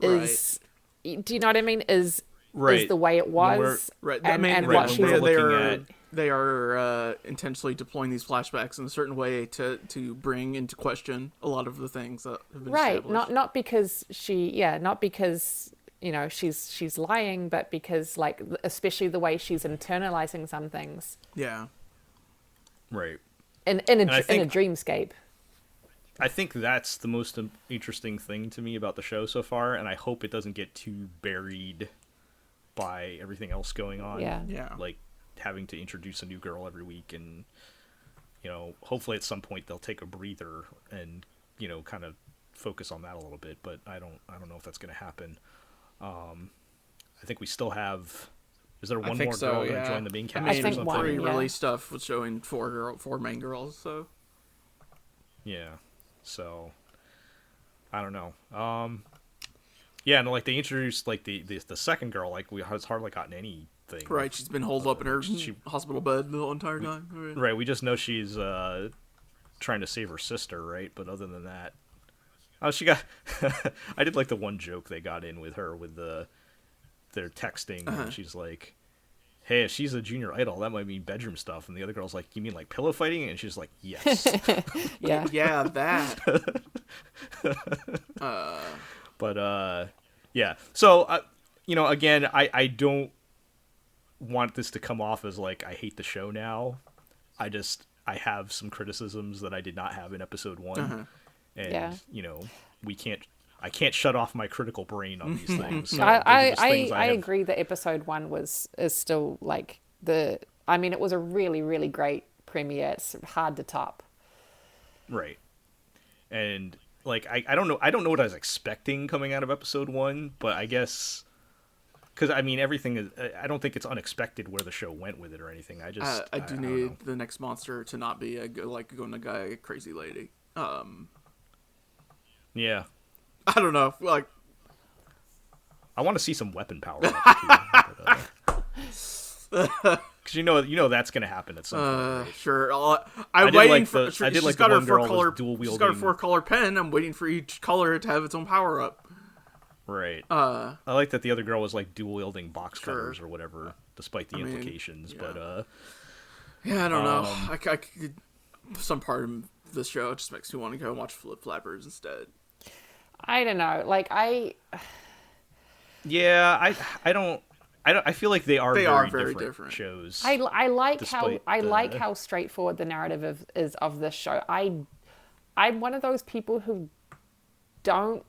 is, do you know what I mean? Is Right. the way it When we're- was, Right. and, and right, what when she we're they looking are at- they are intentionally deploying these flashbacks in a certain way to bring into question a lot of the things that have been right, established. not because not because she's lying, but because, like, especially the way she's internalizing some things Yeah. Right. in I a think- dreamscape. I think that's the most interesting thing to me about the show so far, and I hope it doesn't get too buried by everything else going on. Yeah. Yeah. Like having to introduce a new girl every week, and hopefully at some point they'll take a breather and kind of focus on that a little bit. But I don't know if that's going to happen. I think we still have. Is there I one think more so, girl yeah. going to join the main I cast mean, I think or something? one, pre-release yeah. stuff was showing four main girls, so Yeah. So I don't know. Yeah, and like they introduced like the second girl, like we has hardly gotten anything. right, she's been holed up in her She- hospital bed the whole entire time. Right. Right, we just know she's trying to save her sister, right? But other than that, oh, she got. I did like the one joke they got in with her with they're texting, and she's like, hey, if she's a junior idol, that might mean bedroom stuff. And the other girl's like, you mean like pillow fighting? And she's like, yes. Yeah. Yeah, that. But yeah. So again, I don't want this to come off as like I hate the show now. I have some criticisms that I did not have in episode 1, and I can't shut off my critical brain on these things. So I agree that episode 1 is still like it was a really, really great premiere. It's hard to top. Right. And like I don't know what I was expecting coming out of episode 1, but I guess because everything is. I don't think it's unexpected where the show went with it or anything. I do need the next monster to not be going to guy crazy lady. Yeah. I don't know. Like, I want to see some weapon power up too. Because you know that's gonna happen at some point. Right? Sure. I'm waiting for. I did she's like got the her one girl color. was dual wielding. She's got her 4-color pen. I'm waiting for each color to have its own power up. Right. I like that the other girl was like dual wielding box Sure. cutters or whatever, despite the implications. Yeah. But yeah, I don't know. I could, some part of this show just makes me want to go watch Flip Flappers instead. I don't know. Like yeah, I feel like they are very different shows. I like how straightforward the narrative is of this show. I'm one of those people who don't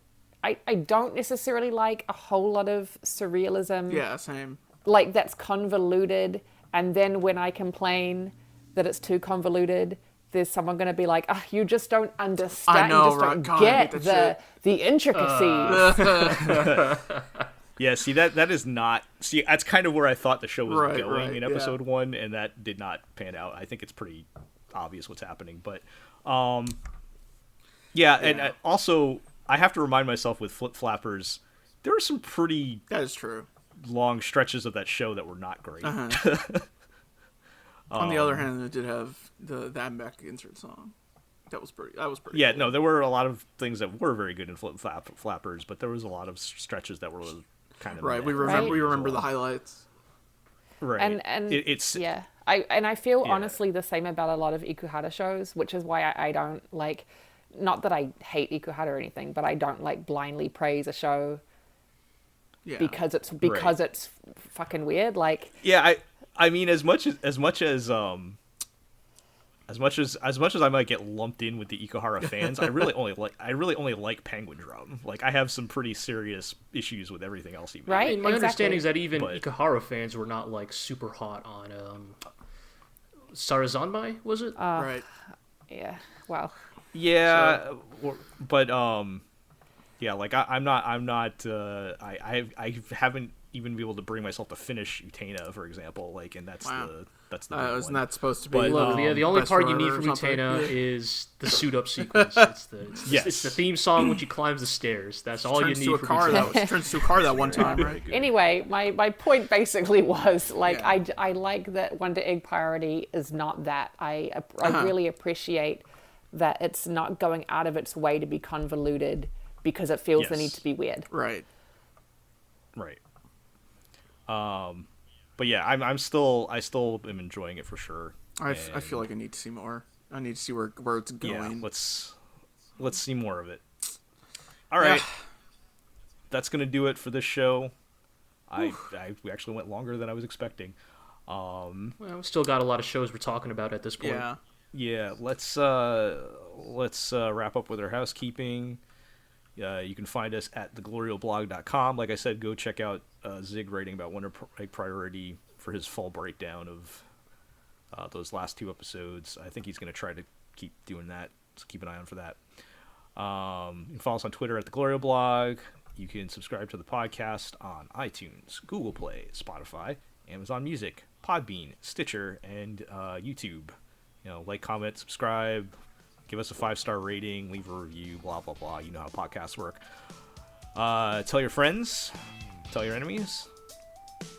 necessarily like a whole lot of surrealism. Yeah, same. Like that's convoluted, and then when I complain that it's too convoluted, there's someone going to be like, "Oh, you just don't understand. I know, you just right? don't get the intricacies." Yeah, see that is not. See, that's kind of where I thought the show was going in episode 1, and that did not pan out. I think it's pretty obvious what's happening, but and also I have to remind myself with Flip Flappers, there were some pretty that is true long stretches of that show that were not great. On the other hand, it did have that mech insert song. That was pretty. Yeah, cool. no, there were a lot of things that were very good in Flappers, but there was a lot of stretches that were kind of right. We remember the highlights. Right, and it's yeah. I feel honestly the same about a lot of Ikuhara shows, which is why I don't like. Not that I hate Ikuhara or anything, but I don't like blindly praise a show. Yeah. Because it's fucking weird. Like yeah, I mean as much as I might get lumped in with the Ikuhara fans, I really only like Penguin Drum. Like I have some pretty serious issues with everything else he made. Right. I mean, my understanding is that even but Ikuhara fans were not like super hot on Sarazanmai, was it? Right. Yeah. Well. Yeah, but yeah, like I haven't even been able to bring myself to finish Utena, for example. Like, and that's the isn't that supposed to be? But, look, the only part you need from Utena is the suit up sequence. It's the theme song when she climbs the stairs. That's all you need from Utena. Turns to a car that one time, right? Anyway, my point basically was like I like that Wonder Egg Priority is not that. I really appreciate that it's not going out of its way to be convoluted because it feels the need to be weird. Right. But yeah, I still am enjoying it for sure. I feel like I need to see more. I need to see where it's going. Yeah, let's see more of it. All right, that's gonna do it for this show. We actually went longer than I was expecting. Well, we still got a lot of shows we're talking about at this point. Yeah. Let's wrap up with our housekeeping. You can find us at theglorioblog.com. Like I said, go check out Zig writing about Wonder Egg Priority for his full breakdown of those last 2 episodes. I think he's going to try to keep doing that, so keep an eye on for that. You can follow us on Twitter at theglorioblog. You can subscribe to the podcast on iTunes, Google Play, Spotify, Amazon Music, Podbean, Stitcher, and YouTube. Like, comment, subscribe. Give us a 5-star rating, leave a review, blah, blah, blah. You know how podcasts work. Tell your friends, tell your enemies,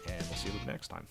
and we'll see you next time.